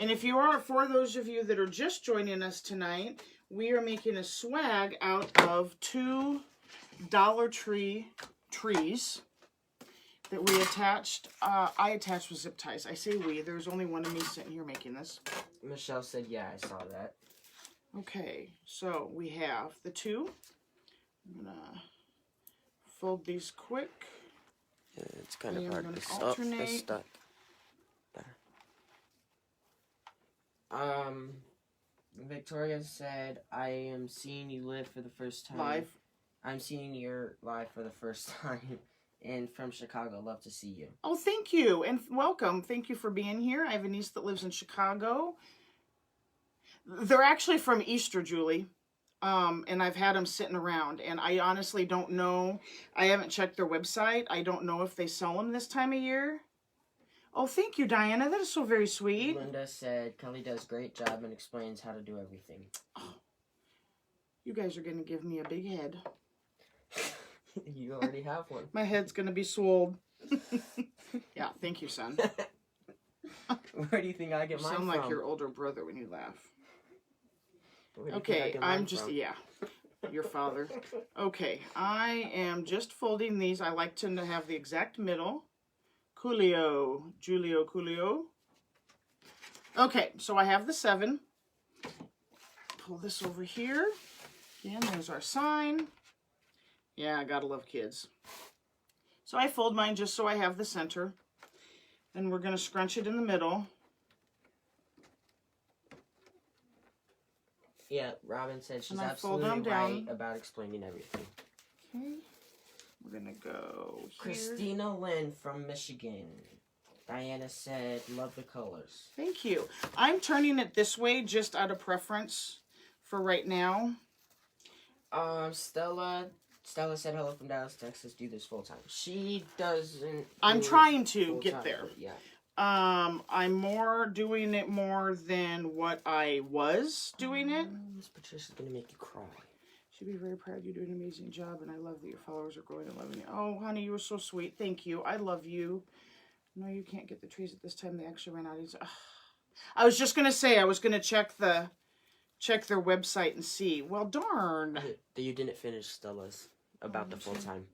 And if you are, for those of you that are just joining us tonight, we are making a swag out of 2 Dollar Tree trees that we attached. I attached with zip ties. I say we. There's only one of me sitting here making this. Michelle said, yeah, I saw that. Okay, so we have the 2. I'm gonna fold these quick. It's kind of And hard I'm to gonna oh, alternate. it's stuck. Better. Victoria said, I am seeing you live for the first time. Live. I'm seeing your live for the first time. And from Chicago, love to see you. Oh, thank you. And welcome. Thank you for being here. I have a niece that lives in Chicago. They're actually from Easter, Julie. And I've had them sitting around. And I honestly don't know. I haven't checked their website. I don't know if they sell them this time of year. Oh, thank you, Diana. That is so very sweet. Linda said, Kelly does a great job and explains how to do everything. Oh, you guys are going to give me a big head. You already have one. My head's going to be swollen. Yeah, thank you, son. Where do you think I get You mine sound from? like your older brother when you laugh. Where do you think I Okay, get mine I'm just, from? yeah, your father. Okay, I am just folding these. I like to have the exact middle. Julio. Okay, so I have the 7. Pull this over here. Again, there's our sign. Yeah, I gotta love kids. So I fold mine just so I have the center. And we're gonna scrunch it in the middle. Yeah, Robin said she's And I fold absolutely them right down. about explaining everything. Okay. We're gonna go here. Christina Lynn from Michigan. Diana said, love the colors. Thank you. I'm turning it this way just out of preference for right now. Stella said hello from Dallas, Texas. Do this full time. She doesn't. I'm do it trying to full get time, there. but yeah. I'm doing it more than what I was doing it. Miss Patricia's gonna make you cry. Should be very proud. You do an amazing job, and I love that your followers are growing and loving you. Oh, honey, you were so sweet. Thank you. I love you. No, you can't get the trees at this time. They actually ran out. I was just gonna say I was gonna check their website and see. Well, darn. You didn't finish Stella's about the full time.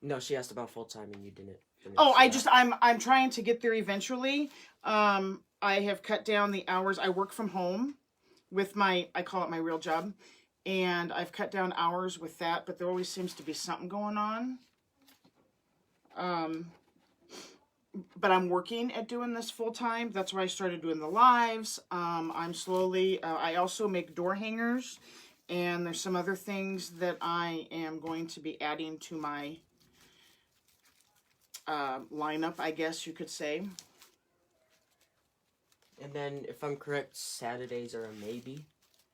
No, she asked about full time and you didn't finish. Oh, that. I'm trying to get there eventually. I have cut down the hours. I work from home with I call it my real job, and I've cut down hours with that, but there always seems to be something going on. But I'm working at doing this full time. That's why I started doing the lives. I'm slowly, I also make door hangers, and there's some other things that I am going to be adding to my lineup, I guess you could say. And then, if I'm correct, Saturdays are a maybe.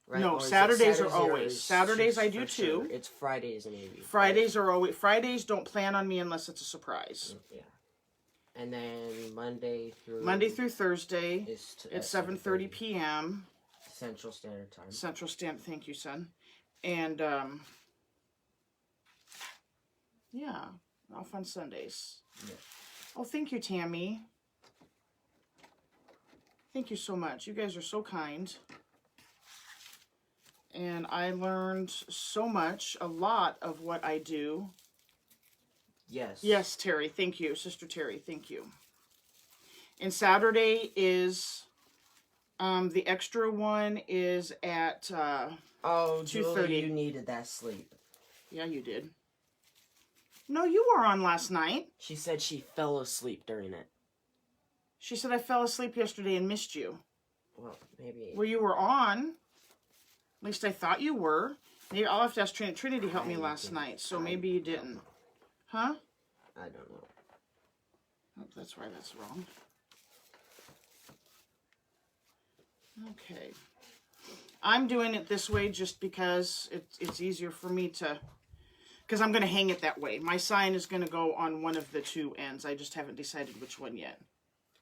Right? No, Or is it Saturdays are always. Saturdays I do for too. sure. It's Fridays a maybe. Fridays are always. Fridays don't plan on me unless it's a surprise. Yeah. And then Monday through Thursday, it's 7:30 p.m. Central Standard Time. Central Standard. Thank you, son. And yeah, off on Sundays. Yeah. Oh, thank you, Tammy. Thank you so much. You guys are so kind. And I learned so much, a lot of what I do. Yes. Yes, Terry. Thank you. Sister Terry, thank you. And Saturday is, the extra one is at 2:30. Julie, you needed that sleep. Yeah, you did. No, you were on last night. She said she fell asleep during it. She said I fell asleep yesterday and missed you. Well, maybe. Well, you were on. At least I thought you were. Maybe I'll have to ask Trinity. Trinity helped me last night, so maybe you didn't. Huh? I don't know. Oh, that's why that's wrong. Okay. I'm doing it this way just because it's easier for me to... Because I'm going to hang it that way. My sign is going to go on one of the two ends. I just haven't decided which one yet.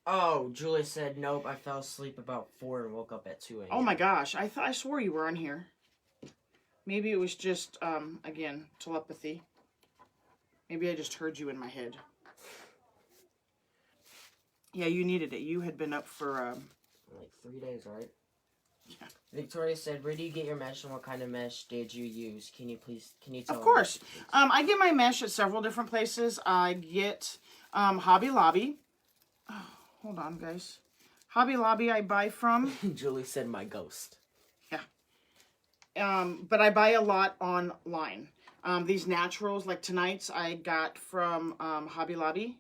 Oh, Julie said, nope, I fell asleep about 4 and woke up at 2 a.m. Oh my gosh, I swore you were on here. Maybe it was just, again, telepathy. Maybe I just heard you in my head. Yeah, you needed it. You had been up for, like 3 days, right? Yeah. Victoria said, where do you get your mesh and what kind of mesh did you use? Can you tell Of me? course. I get my mesh at several different places. I get, Hobby Lobby. Oh, hold on, guys. Hobby Lobby I buy from. Julie said, my ghost. Yeah. But I buy a lot online. These naturals, like tonight's, I got from Hobby Lobby.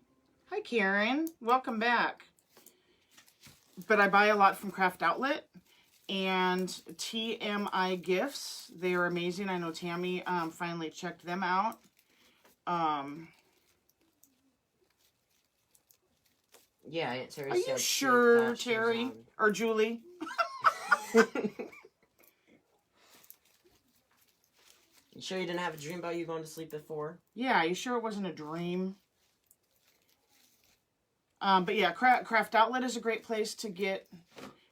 Hi, Karen. Welcome back. But I buy a lot from Craft Outlet and TMI Gifts. They are amazing. I know Tammy finally checked them out. Yeah, Aunt Terry Are said you she sure, thought she was Terry? Or Julie? on. You sure you didn't have a dream about you going to sleep at 4? Yeah, you sure it wasn't a dream? But yeah, Craft Outlet is a great place to get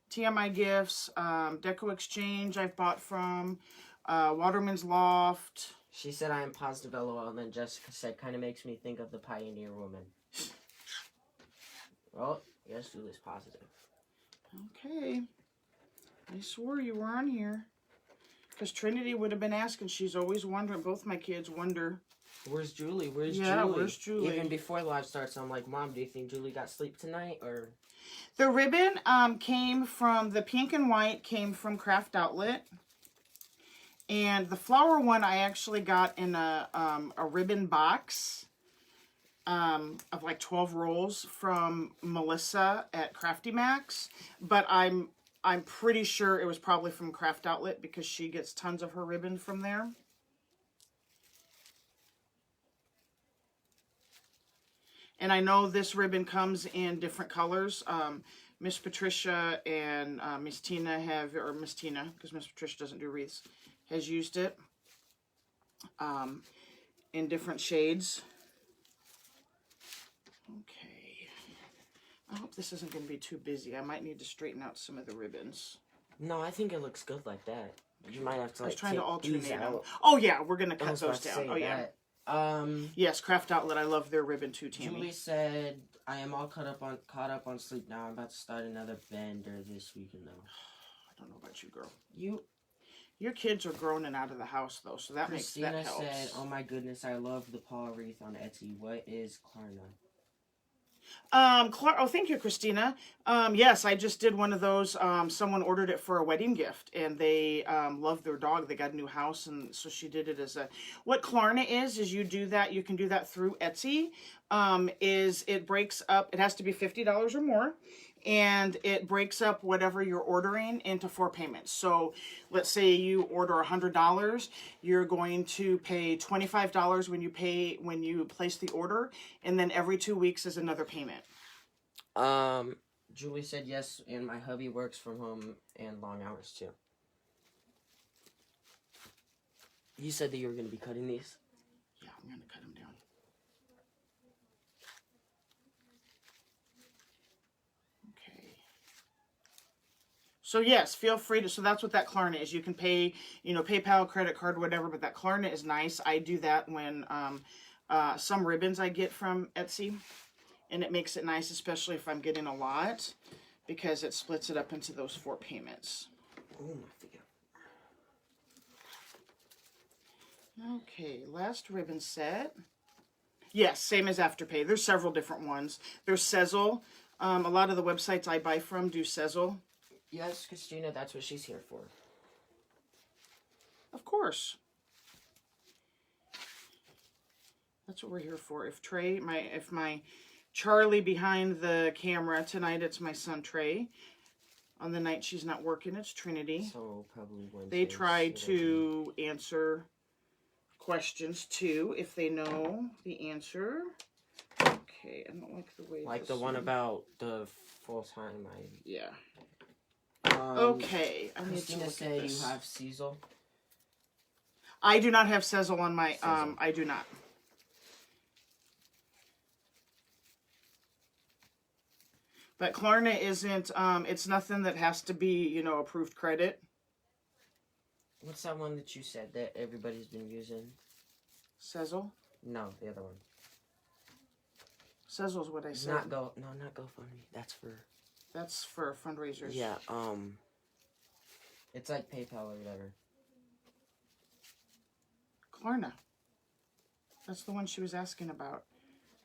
TMI Gifts. Deco Exchange I've bought from. Waterman's Loft. She said I am positive LOL, and then Jessica said kind of makes me think of the Pioneer Woman. Well, yes, Julie's positive. Okay. I swore you were on here. Because Trinity would have been asking. She's always wondering. Both my kids wonder. Where's Julie? Where's Julie? Even before live starts, I'm like, Mom, do you think Julie got sleep tonight? Or the ribbon came from, the pink and white came from Craft Outlet. And the flower one I actually got in a ribbon box of like 12 rolls from Melissa at Crafty Max. But I'm pretty sure it was probably from Craft Outlet because she gets tons of her ribbon from there. And I know this ribbon comes in different colors. Miss Patricia and Miss Tina have, or Miss Tina, because Miss Patricia doesn't do wreaths, has used it in different shades. Okay. I hope this isn't going to be too busy. I might need to straighten out some of the ribbons. no, I think it looks good like that. You might have to I was like trying take to alternate these them. out. Oh yeah, we're going to I cut was about those to down. say Oh yeah. that. Yes, Craft Outlet. I love their ribbon too, Tammy. Julie said, I am all caught up on sleep now. I'm about to start another bender this weekend though. I don't know about you, girl. You Your kids are grown and out of the house though, so that Christina makes that helps. said, oh my goodness, I love the paw wreath on Etsy. What is Klarna? Oh, thank you, Christina. Yes, I just did one of those. Someone ordered it for a wedding gift, and they love their dog. They got a new house, and so she did it as a. What Klarna is you do that. You can do that through Etsy. Is it breaks up? It has to be $50 or more, and it breaks up whatever you're ordering into 4 payments. So, let's say you order $100, you're going to pay $25 when you place the order, and then every 2 weeks is another payment. Julie said yes, and my hubby works from home and long hours too. You said that you were going to be cutting these? Yeah, I'm going to cut them down. Okay. So yes, feel free to, so that's what that Klarna is. You can pay, PayPal, credit card, whatever, but that Klarna is nice. I do that when some ribbons I get from Etsy, and it makes it nice, especially if I'm getting a lot, because it splits it up into those 4 payments. Oh, my figure. Okay, last ribbon set. Yes, same as Afterpay. There's several different ones. There's Sezzle. A lot of the websites I buy from do Sezzle. Yes, Christina, that's what she's here for. Of course. That's what we're here for. If my Charlie behind the camera tonight, it's my son Trey. On the night she's not working, it's Trinity. So probably Wednesday. They try to answer questions too if they know the answer. Okay, I don't like the way. Like the one about the full time. Yeah. Okay, I need to Christina look said at this. you have Sezzle. I do not have Sezzle on my. Sezzle. I do not. But Klarna isn't. It's nothing that has to be, approved credit. What's that one that you said that everybody's been using? Sezzle. No, the other one. Sezzle's what I said. Not GoFundMe. That's for fundraisers. Yeah. It's like PayPal or whatever. Klarna. That's the one she was asking about.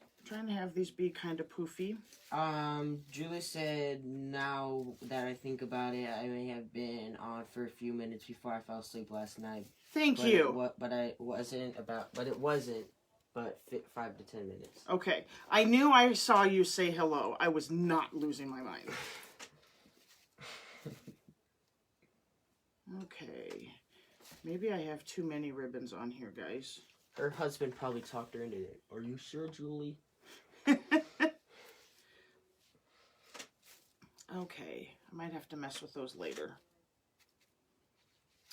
I'm trying to have these be kind of poofy. Julie said, now that I think about it, I may have been on for a few minutes before I fell asleep last night, Thank But you. it wasn't. But 5 to 10 minutes. Okay. I knew I saw you say hello. I was not losing my mind. Okay. Maybe I have too many ribbons on here, guys. Her husband probably talked her into it. Are you sure, Julie? Okay. I might have to mess with those later.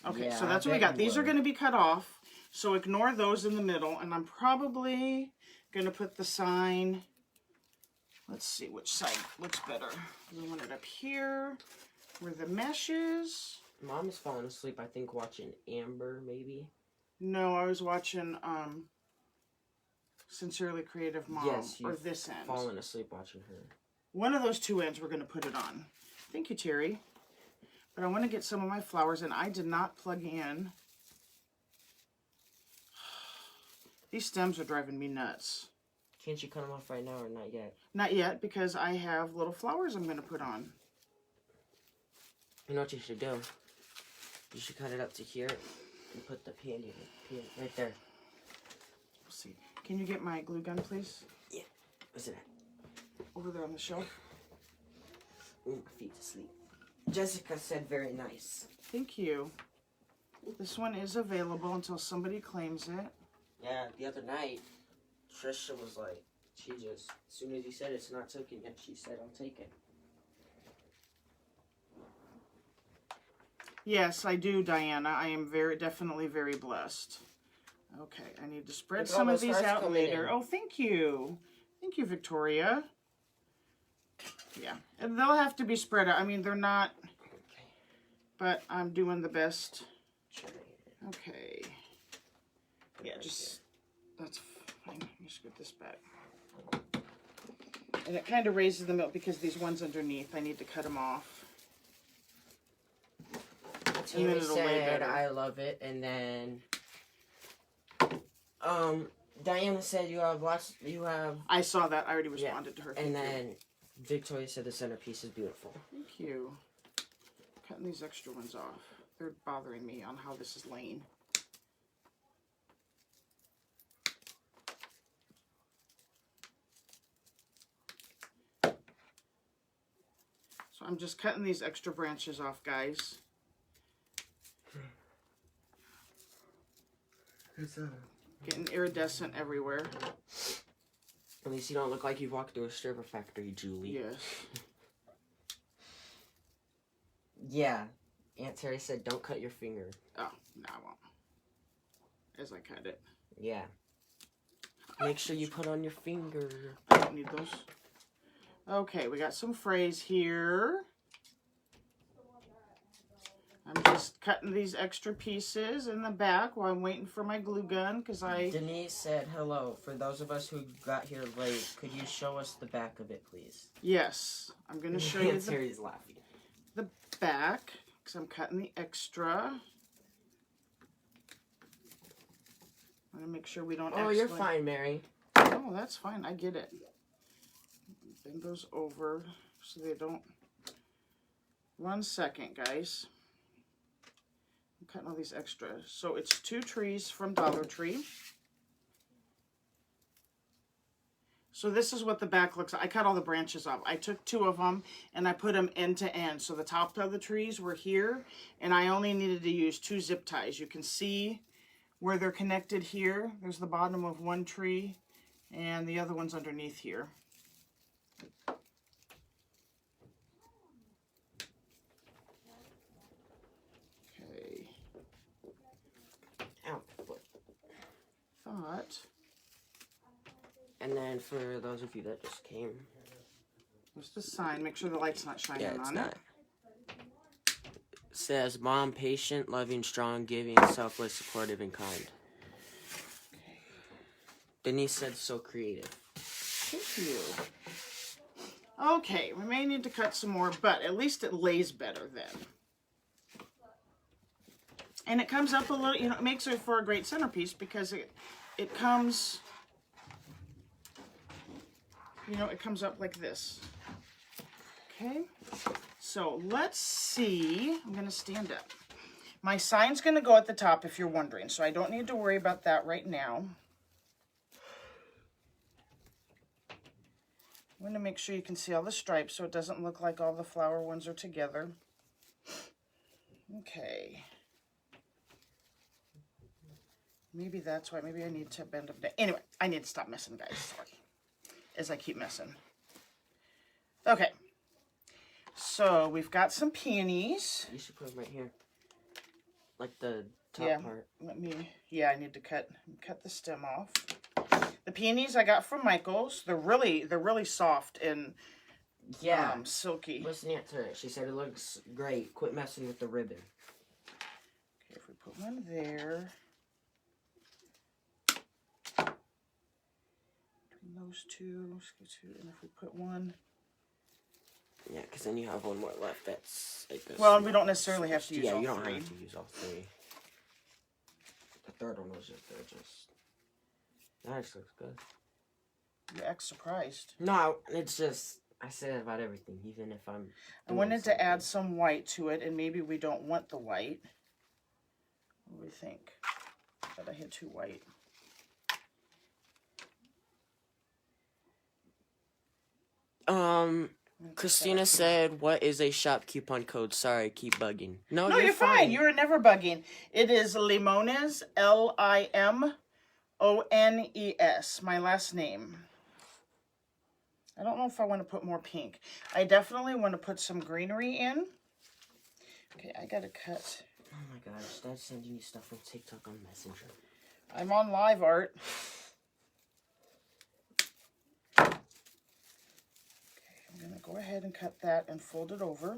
Okay, Yeah, so that's what we got. These are going to be cut off, so ignore those in the middle, and I'm probably going to put the sign, let's see which side looks better. We want it up here, where the mesh is. Mom is falling asleep, I think, watching Amber, maybe. No, I was watching Sincerely Creative Mom, Yes, or this end. Falling asleep watching her. One of those two ends we're going to put it on. Thank you, Terry. But I want to get some of my flowers, and I did not plug in. These stems are driving me nuts. Can't you cut them off right now or not yet? Not yet, because I have little flowers I'm going to put on. You know what you should do? You should cut it up to here and put the peony right there. Let's see. Can you get my glue gun, please? Yeah. Where's it at? Over there on the shelf. Ooh, my feet's asleep. Jessica said very nice. Thank you. This one is available until somebody claims it. Yeah, the other night, Trisha was like, as soon as he said it's not taken yet, she said, I'll take it. Yes, I do, Diana. I am definitely very blessed. Okay, I need to spread Look at some all of those these hearts out coming later. in. Oh, thank you. Thank you, Victoria. Yeah, and they'll have to be spread out. I mean, they're not, Okay. but I'm doing the best. Sure. Okay. Yeah, just, that's fine. Let me scoot this back. And it kind of raises them up because these ones underneath, I need to cut them off. And then Terry it'll lay said, better. I love it, and then, Diana said you have, I saw that. I already responded to her. and Thank you. then Victoria said the centerpiece is beautiful. Thank you. Cutting these extra ones off. They're bothering me on how this is laying. So I'm just cutting these extra branches off, guys. Getting iridescent everywhere. At least you don't look like you've walked through a stripper factory, Julie. Yes. Yeah. Aunt Terry said, don't cut your finger. Oh, no, I won't. As I cut it. Yeah. Make sure you put on your finger. I don't need those. Okay, we got some frays here. I'm just cutting these extra pieces in the back while I'm waiting for my glue gun because Denise said, hello. For those of us who got here late, could you show us the back of it, please? Yes, I'm going to show you Aunt Terry's laughing. the back because I'm cutting the extra. I'm going to make sure we don't Oh, you're fine, Mary. Oh, that's fine. I get it. Bend those over so they don't... 1 second, guys. I'm cutting all these extras. So it's 2 trees from Dollar Tree. So this is what the back looks like. I cut all the branches off. I took 2 of them and I put them end to end. So the top of the trees were here and I only needed to use 2 zip ties. You can see where they're connected here. There's the bottom of one tree and the other one's underneath here. Okay. Ow, foot. Thought. And then for those of you that just came. There's the sign. Make sure the light's not shining Yeah, it's on not. it. Says, mom, patient, loving, strong, giving, selfless, supportive, and kind. Denise said, so creative. Thank you. Okay, we may need to cut some more, but at least it lays better then. And it comes up a little, you know, it makes it for a great centerpiece because it comes, you know, it comes up like this. Okay, so let's see. I'm going to stand up My sign's going to go at the top if you're wondering, so I don't need to worry about that right now. I'm going to make sure you can see all the stripes so it doesn't look like all the flower ones are together. Okay. Maybe that's why. Maybe I need to bend them down. Anyway, I need to stop messing, guys. Sorry. As I keep messing. Okay. So we've got some peonies. You should put them right here. Like the top part. I need to cut the stem off. The peonies I got from Michael's. They're really soft and silky. Listen to her. She said it looks great. Quit messing with the ribbon. Okay, if we put one there. Between those two, and if we put one. Yeah, because then you have one more left that's like this. Well, we don't necessarily have to use all three. Yeah, you don't have to use all three. The third one was just there, that actually looks good. You act surprised. No, it's just, I say that about everything, even if I'm... I wanted to add some white to it, and maybe we don't want the white. What do we think? But I had too white. Christina said, what is a shop coupon code? Sorry, I keep bugging. No, you're fine. You are never bugging. It is Limones, Limones, my last name. I don't know if I want to put more pink. I definitely want to put some greenery in. Okay, I got to cut. Oh my gosh, Dad's sending you stuff from TikTok on Messenger. I'm on live art. I'm going to go ahead and cut that and fold it over.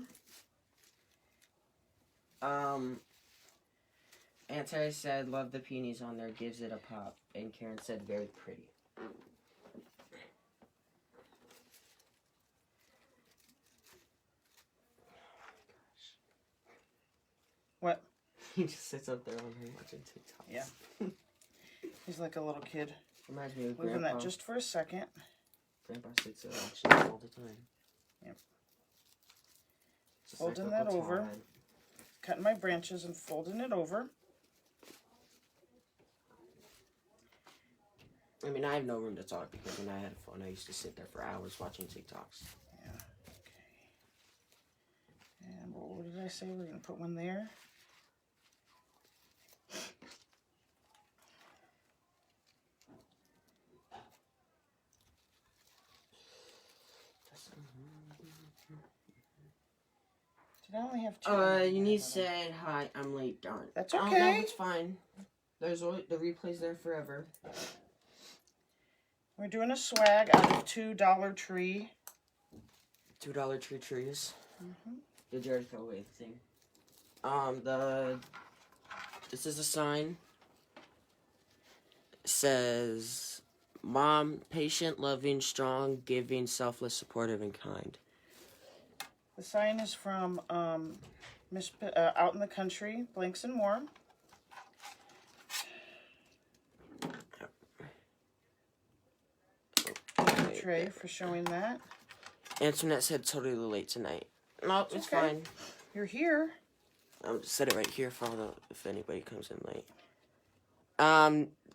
Aunt Terry said, love the peonies on there, gives it a pop. And Karen said, very pretty. What? He just sits up there on her watching TikTok. Yeah. He's like a little kid. Reminds me of Moving Grandpa. that just for a second. Grandpa sits there watching all the time. Yep. Just Folding like that Uncle over. Todd. Cutting my branches and folding it over. I mean, I have no room to talk because when I had a phone, I used to sit there for hours watching TikToks. Yeah. Okay. And what did I say? We're going to put one there. Did I only have two? Eunice said, hi, I'm late, darn. That's Oh, no, okay. it's fine. There's always, the replay's there forever. We're doing a swag out of $2 Tree. $2 tree trees. Mm-hmm. Did you already throw away the thing? This is a sign. It says, Mom, patient, loving, strong, giving, selfless, supportive, and kind. The sign is from Out in the Country, Blanks and More. Thank you, Trey, for showing that. Antoinette said totally late tonight. No, it's okay. fine. You're here. I'll just set it right here for all the, if anybody comes in late.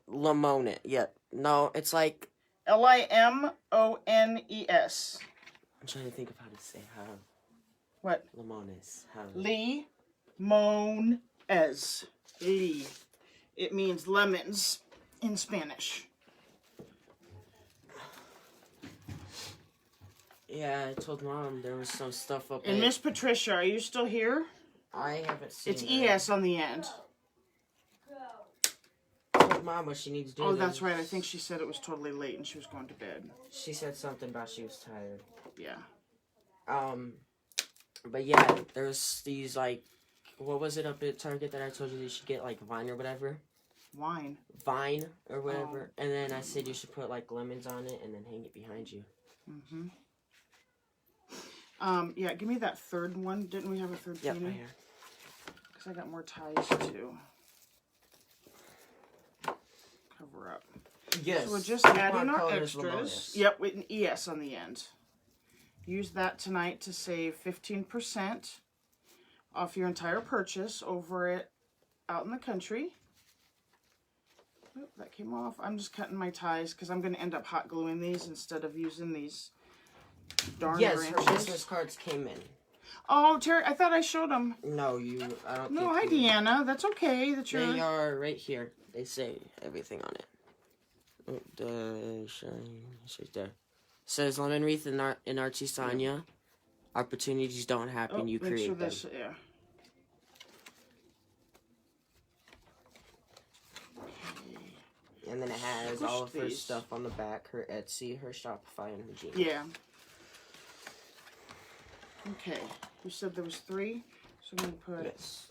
Limone. Yeah. No, it's like... Limones. I'm trying to think of how to say how. What? Limones. How? Limones. Lee. It means lemons in Spanish. Yeah, I told Mom there was some stuff up And Miss Patricia, are you still here? I haven't seen It's that. ES on the end. I told Mom what she needs to do. Oh, that's right. I think she said it was totally late and she was going to bed. She said something about she was tired. Yeah. But yeah, there's these, like, what was it up at Target that I told you should get, like, Vine or whatever? Wine. Vine or whatever. And then I said you should put, like, lemons on it and then hang it behind you. Mm-hmm. Yeah, give me that third one. Didn't we have a third Yep, peony? right here. Because I got more ties to cover up. Yes. So we're just adding our color is extras. Limones. Yep, with an ES on the end. Use that tonight to save 15% off your entire purchase over at Out in the Country. Oop, that came off. I'm just cutting my ties because I'm going to end up hot gluing these instead of using these darn Yes, her branches. business cards came in. Oh, Terry, I thought I showed them. No, I don't No, hi, think you... Deanna. That's okay that you're... They are right here. They say everything on it. Oh, it's right there. It says lemon wreath in Artisania. Opportunities don't happen, you make create sure them. this, yeah. And then it has Squish all of her these. stuff on the back. Her Etsy, her Shopify, and her Gmail. Yeah. Okay. You said there was 3, so I'm going to put Yes.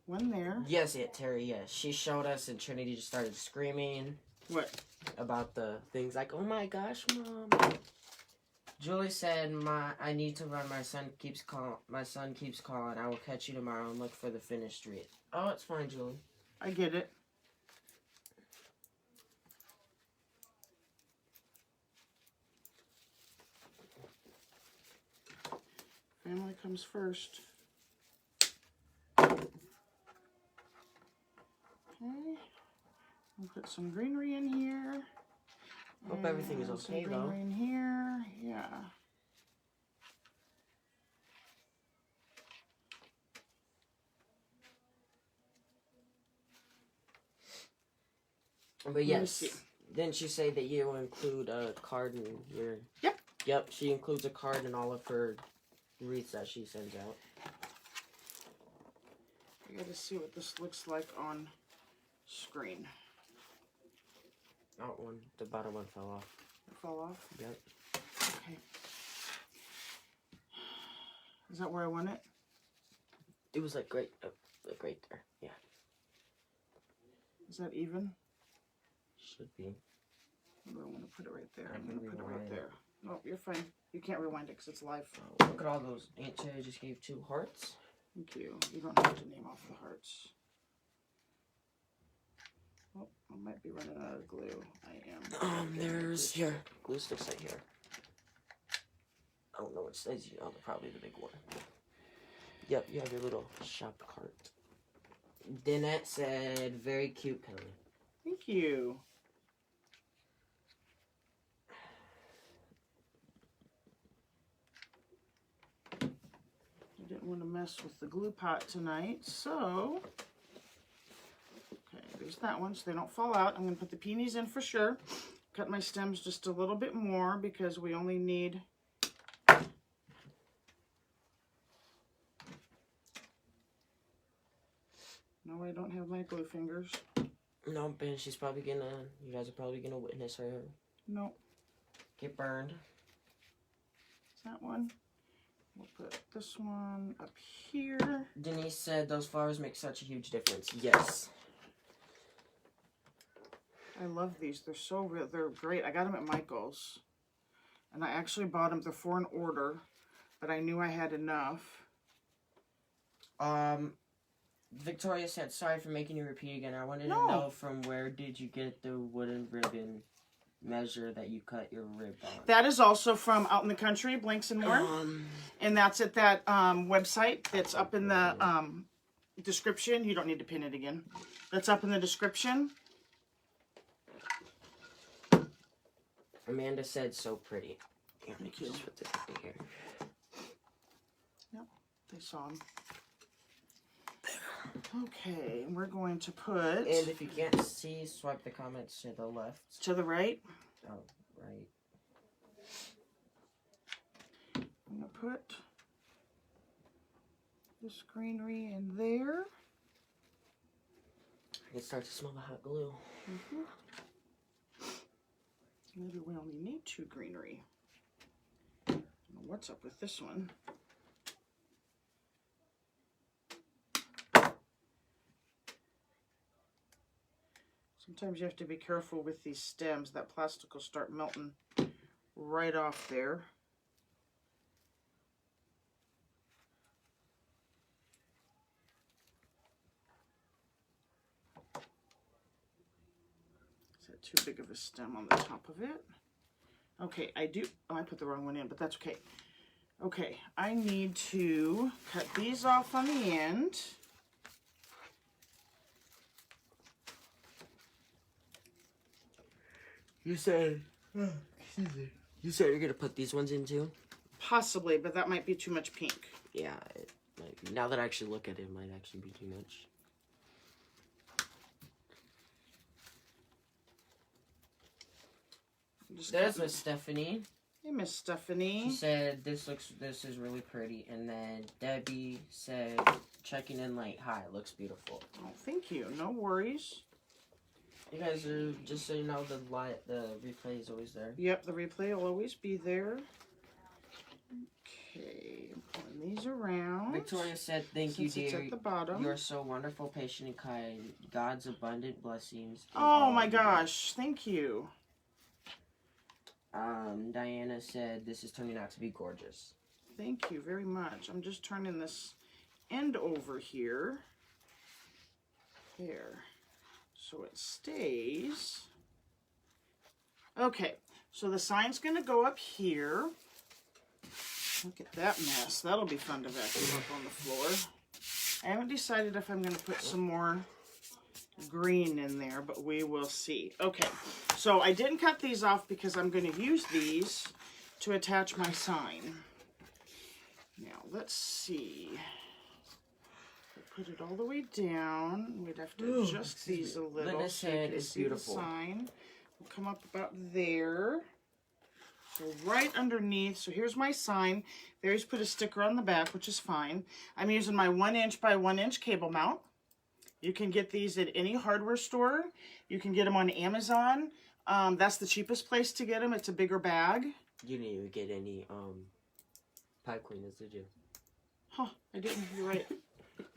one there. Yes, Terry, yes. She showed us and Trinity just started screaming. What? About the things like, oh my gosh, Mom. Julie said, I need to run. My son keeps calling. I will catch you tomorrow and look for the finished wreath. Oh, it's fine, Julie. I get it. Family comes first. Okay. I'll put some greenery in here. Hope everything is okay, some though. greenery in here. Yeah. But Let me yes, see. didn't she say that you include a card in your... Yep. Yep, she includes a card in all of her wreaths that she sends out. I gotta see what this looks like on screen. Oh, the bottom one fell off. It fell off? Yep. Okay. Is that where I want it? It was like right there. Yeah. Is that even? Should be. Maybe I want to put it right there. I I'm can going to put it right rewind. there. No, you're fine. You can't rewind it because it's live. Oh, look at all those. Aunt Cherry just gave 2 hearts. Thank you. You don't have to name off the hearts. Oh, I might be running out of glue. I am. There's here. Glue sticks right here. I don't know what says you. Oh, probably the big one. Yep, you have your little shop cart. Dinette said, very cute, Kelly. Thank you. I didn't want to mess with the glue pot tonight, so... Okay, there's that one, so they don't fall out. I'm going to put the peonies in for sure. Cut my stems just a little bit more because we only need... No, I don't have my glue fingers. No, Ben, she's probably gonna... You guys are probably gonna witness her No, get burned. it's that one. We'll put this one up here. Denise said those flowers make such a huge difference. Yes. I love these. They're so real. They're great. I got them at Michael's. And I actually bought them. They're for an order. But I knew I had enough. Victoria said, sorry for making you repeat again. I wanted No. to know from where did you get the wooden ribbon measure that you cut your rib on? That is also from Out in the Country, Blanks and More. And that's at that website that's up in the description. You don't need to pin it again. That's up in the description. Amanda said, so pretty. Here, Thank you. just put this right here. Yep, they saw them. Okay, we're going to put... And if you can't see, swipe the comments to the left. to the right. Oh, right. I'm going to put this greenery in there. I can start to smell the hot glue. Maybe we only need 2 greenery. I don't know what's up with this one. Sometimes you have to be careful with these stems. That plastic will start melting right off there. Is that too big of a stem on the top of it? Okay, I do... Oh, I put the wrong one in, but that's okay. Okay, I need to cut these off on the end. You said... excuse me. You said you're gonna put these ones in too? Possibly, but that might be too much pink. Yeah, it might be. Now that I actually look at it, it might actually be too much. There's Miss Stephanie. Hey, Miss Stephanie. She said, this is really pretty. And then Debbie said, checking in late. Hi, looks beautiful. Oh, thank you. No worries. You guys are, just so you know, the replay is always there. Yep, the replay will always be there. Okay, I'm pulling these around. Victoria said, thank you, Since it's dear. at the bottom. You are so wonderful, patient, and kind. God's abundant blessings. Oh my gosh, thank you. Diana said, this is turning out to be gorgeous. Thank you very much. I'm just turning this end over here. There. So it stays. Okay, so the sign's going to go up here. Look at that mess. That'll be fun to vacuum up on the floor. I haven't decided if I'm going to put some more green in there, but we will see. Okay, so I didn't cut these off because I'm going to use these to attach my sign. Now, let's see. Put it all the way down. We'd have to adjust these a little. Linda said it's beautiful. The sign will come up about there. So right underneath. So here's my sign. There's put a sticker on the back, which is fine. I'm using my 1" by 1" cable mount. You can get these at any hardware store. You can get them on Amazon. That's the cheapest place to get them. It's a bigger bag. You didn't even get any pipe cleaners, did you? Huh, I didn't. You're right.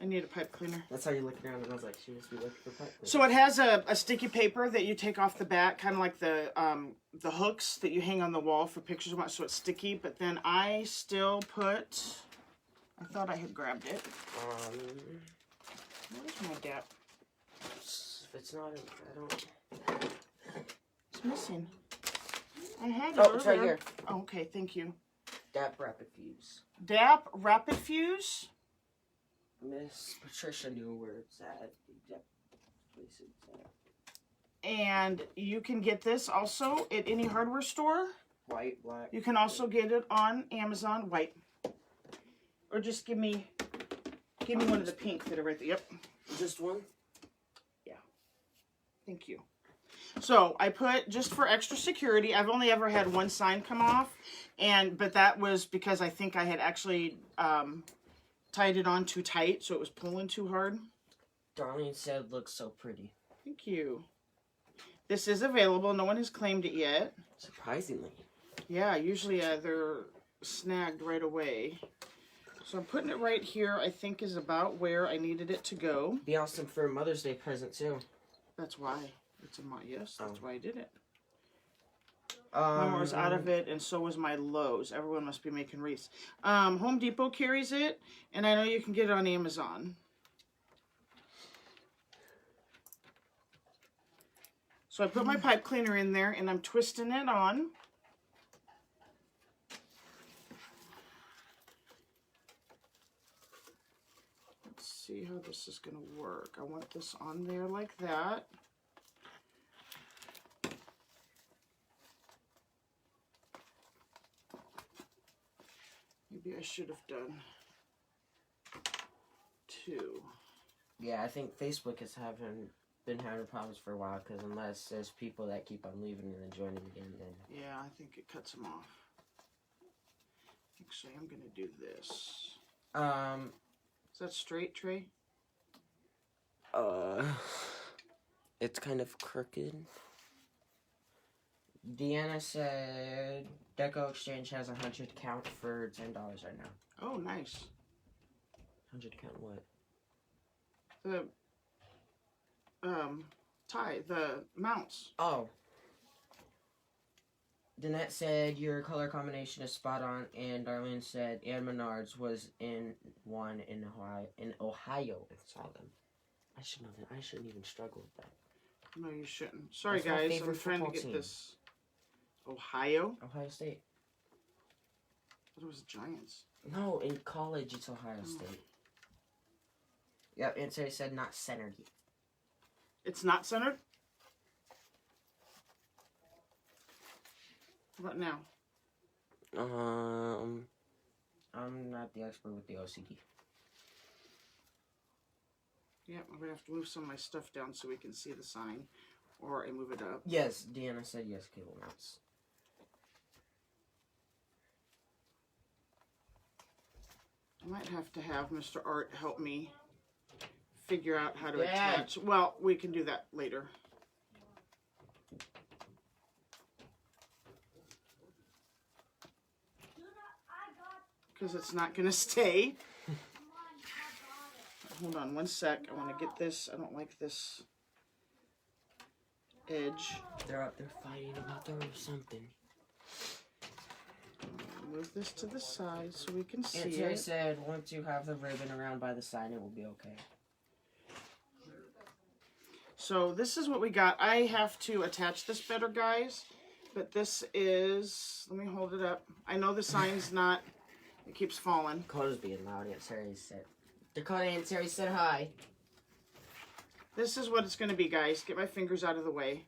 I need a pipe cleaner. That's how you looked around and I was like, she must be looking for pipe cleaner. So it has a sticky paper that you take off the back, kind of like the hooks that you hang on the wall for pictures and so it's sticky, but then I still put, I thought I had grabbed it. Where's my DAP? If it's not, I don't... It's missing. I had it Oh, it's right earlier. here. Oh, okay, thank you. DAP Rapid Fuse. DAP Rapid Fuse. Miss Patricia knew where it's at. DAP place it's at. And you can get this also at any hardware store. White, black. You can also get it on Amazon, white. Or just give me one of the pink that are right there. Yep. Just one? Yeah. Thank you. So I put, just for extra security, I've only ever had one sign come off, but that was because I think I had actually tied it on too tight, so it was pulling too hard. Darlene said, looks so pretty. Thank you. This is available. No one has claimed it yet. Surprisingly. Yeah, usually they're snagged right away. So I'm putting it right here, I think is about where I needed it to go. Be awesome for a Mother's Day present, too. That's why. It's a yes, that's why I did it. Mama Mama was out of it, and so was my Lowe's. Everyone must be making wreaths. Home Depot carries it, and I know you can get it on Amazon. So I put my pipe cleaner in there, and I'm twisting it on. Let's see how this is going to work. I want this on there like that. Maybe I should have done 2. Yeah, I think Facebook has been having problems for a while, because unless there's people that keep on leaving and then joining again, then... Yeah, I think it cuts them off. Actually, I'm going to do this. Is that straight, Trey? It's kind of crooked. Deanna said Deco Exchange has 100 count for $10 right now. Oh, nice. 100 count what? The the mounts. Oh. Danette said your color combination is spot on, and Darlene said Ann Menard's was in one in Ohio and saw them. I should know that. I shouldn't even struggle with that. No, you shouldn't. Sorry, That's my guys. favorite I'm trying to football get team. this. Ohio? Ohio State. I thought it was Giants. No, in college it's Ohio State. Yep, and so he said not centered. It's not centered? What now? I'm not the expert with the OCD. Yeah, I'm gonna have to move some of my stuff down so we can see the sign, or I move it up. Yes, Deanna said yes, cable mounts. I might have to have Mr. Art help me figure out how to Yeah. attach. Well, we can do that later. Because it's not going to stay. Hold on one sec. I want to get this. I don't like this edge. They're up there fighting about something. Move this to the side so we can see Aunt Terry it. said once you have the ribbon around by the sign, it will be okay. So this is what we got. I have to attach this better, guys. But this is... Let me hold it up. I know the sign's not... It keeps falling. Dakota's being loud. Aunt Terry said. Dakota, Aunt Terry said hi. This is what it's going to be, guys. Get my fingers out of the way.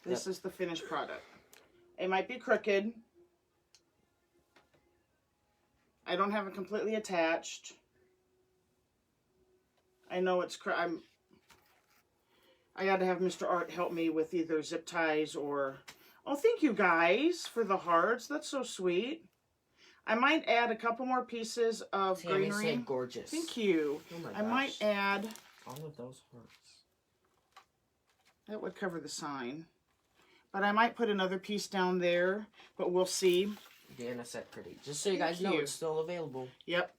This is the finished product. It might be crooked. I don't have it completely attached. I know it's... I got to have Mr. Art help me with either zip ties or... Oh, thank you, guys, for the hearts. That's so sweet. I might add a couple more pieces of Tammy greenery. said gorgeous. Thank you. Oh my I might add... all of those hearts. That would cover the sign. But I might put another piece down there, but we'll see. Deanna said pretty. Just so you guys know, it's still available. Yep.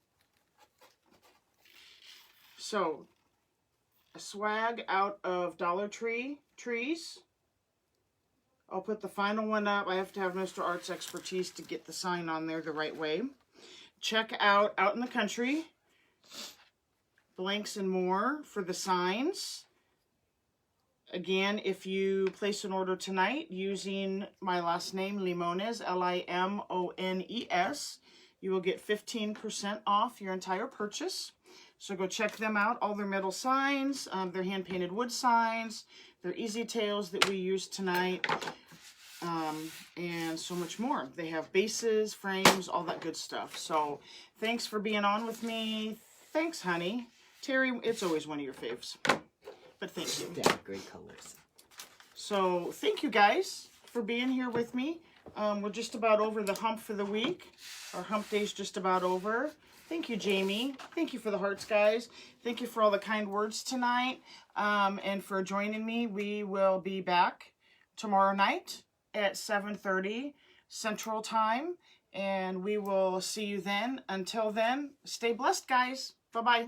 So, a swag out of Dollar Tree trees. I'll put the final one up. I have to have Mr. Art's expertise to get the sign on there the right way. Check out Out in the Country. Blanks and More for the signs. Again, if you place an order tonight using my last name, Limones, Limones, you will get 15% off your entire purchase. So go check them out. All their metal signs, their hand-painted wood signs, their easy tails that we used tonight, and so much more. They have bases, frames, all that good stuff. So thanks for being on with me. Thanks, honey. Terry, it's always one of your faves. But thank you. Yeah, great colors. So thank you guys for being here with me. We're just about over the hump for the week. Our hump day's just about over. Thank you, Jamie. Thank you for the hearts, guys. Thank you for all the kind words tonight, and for joining me. We will be back tomorrow night at 7:30 Central Time, and we will see you then. Until then, stay blessed, guys. Bye-bye.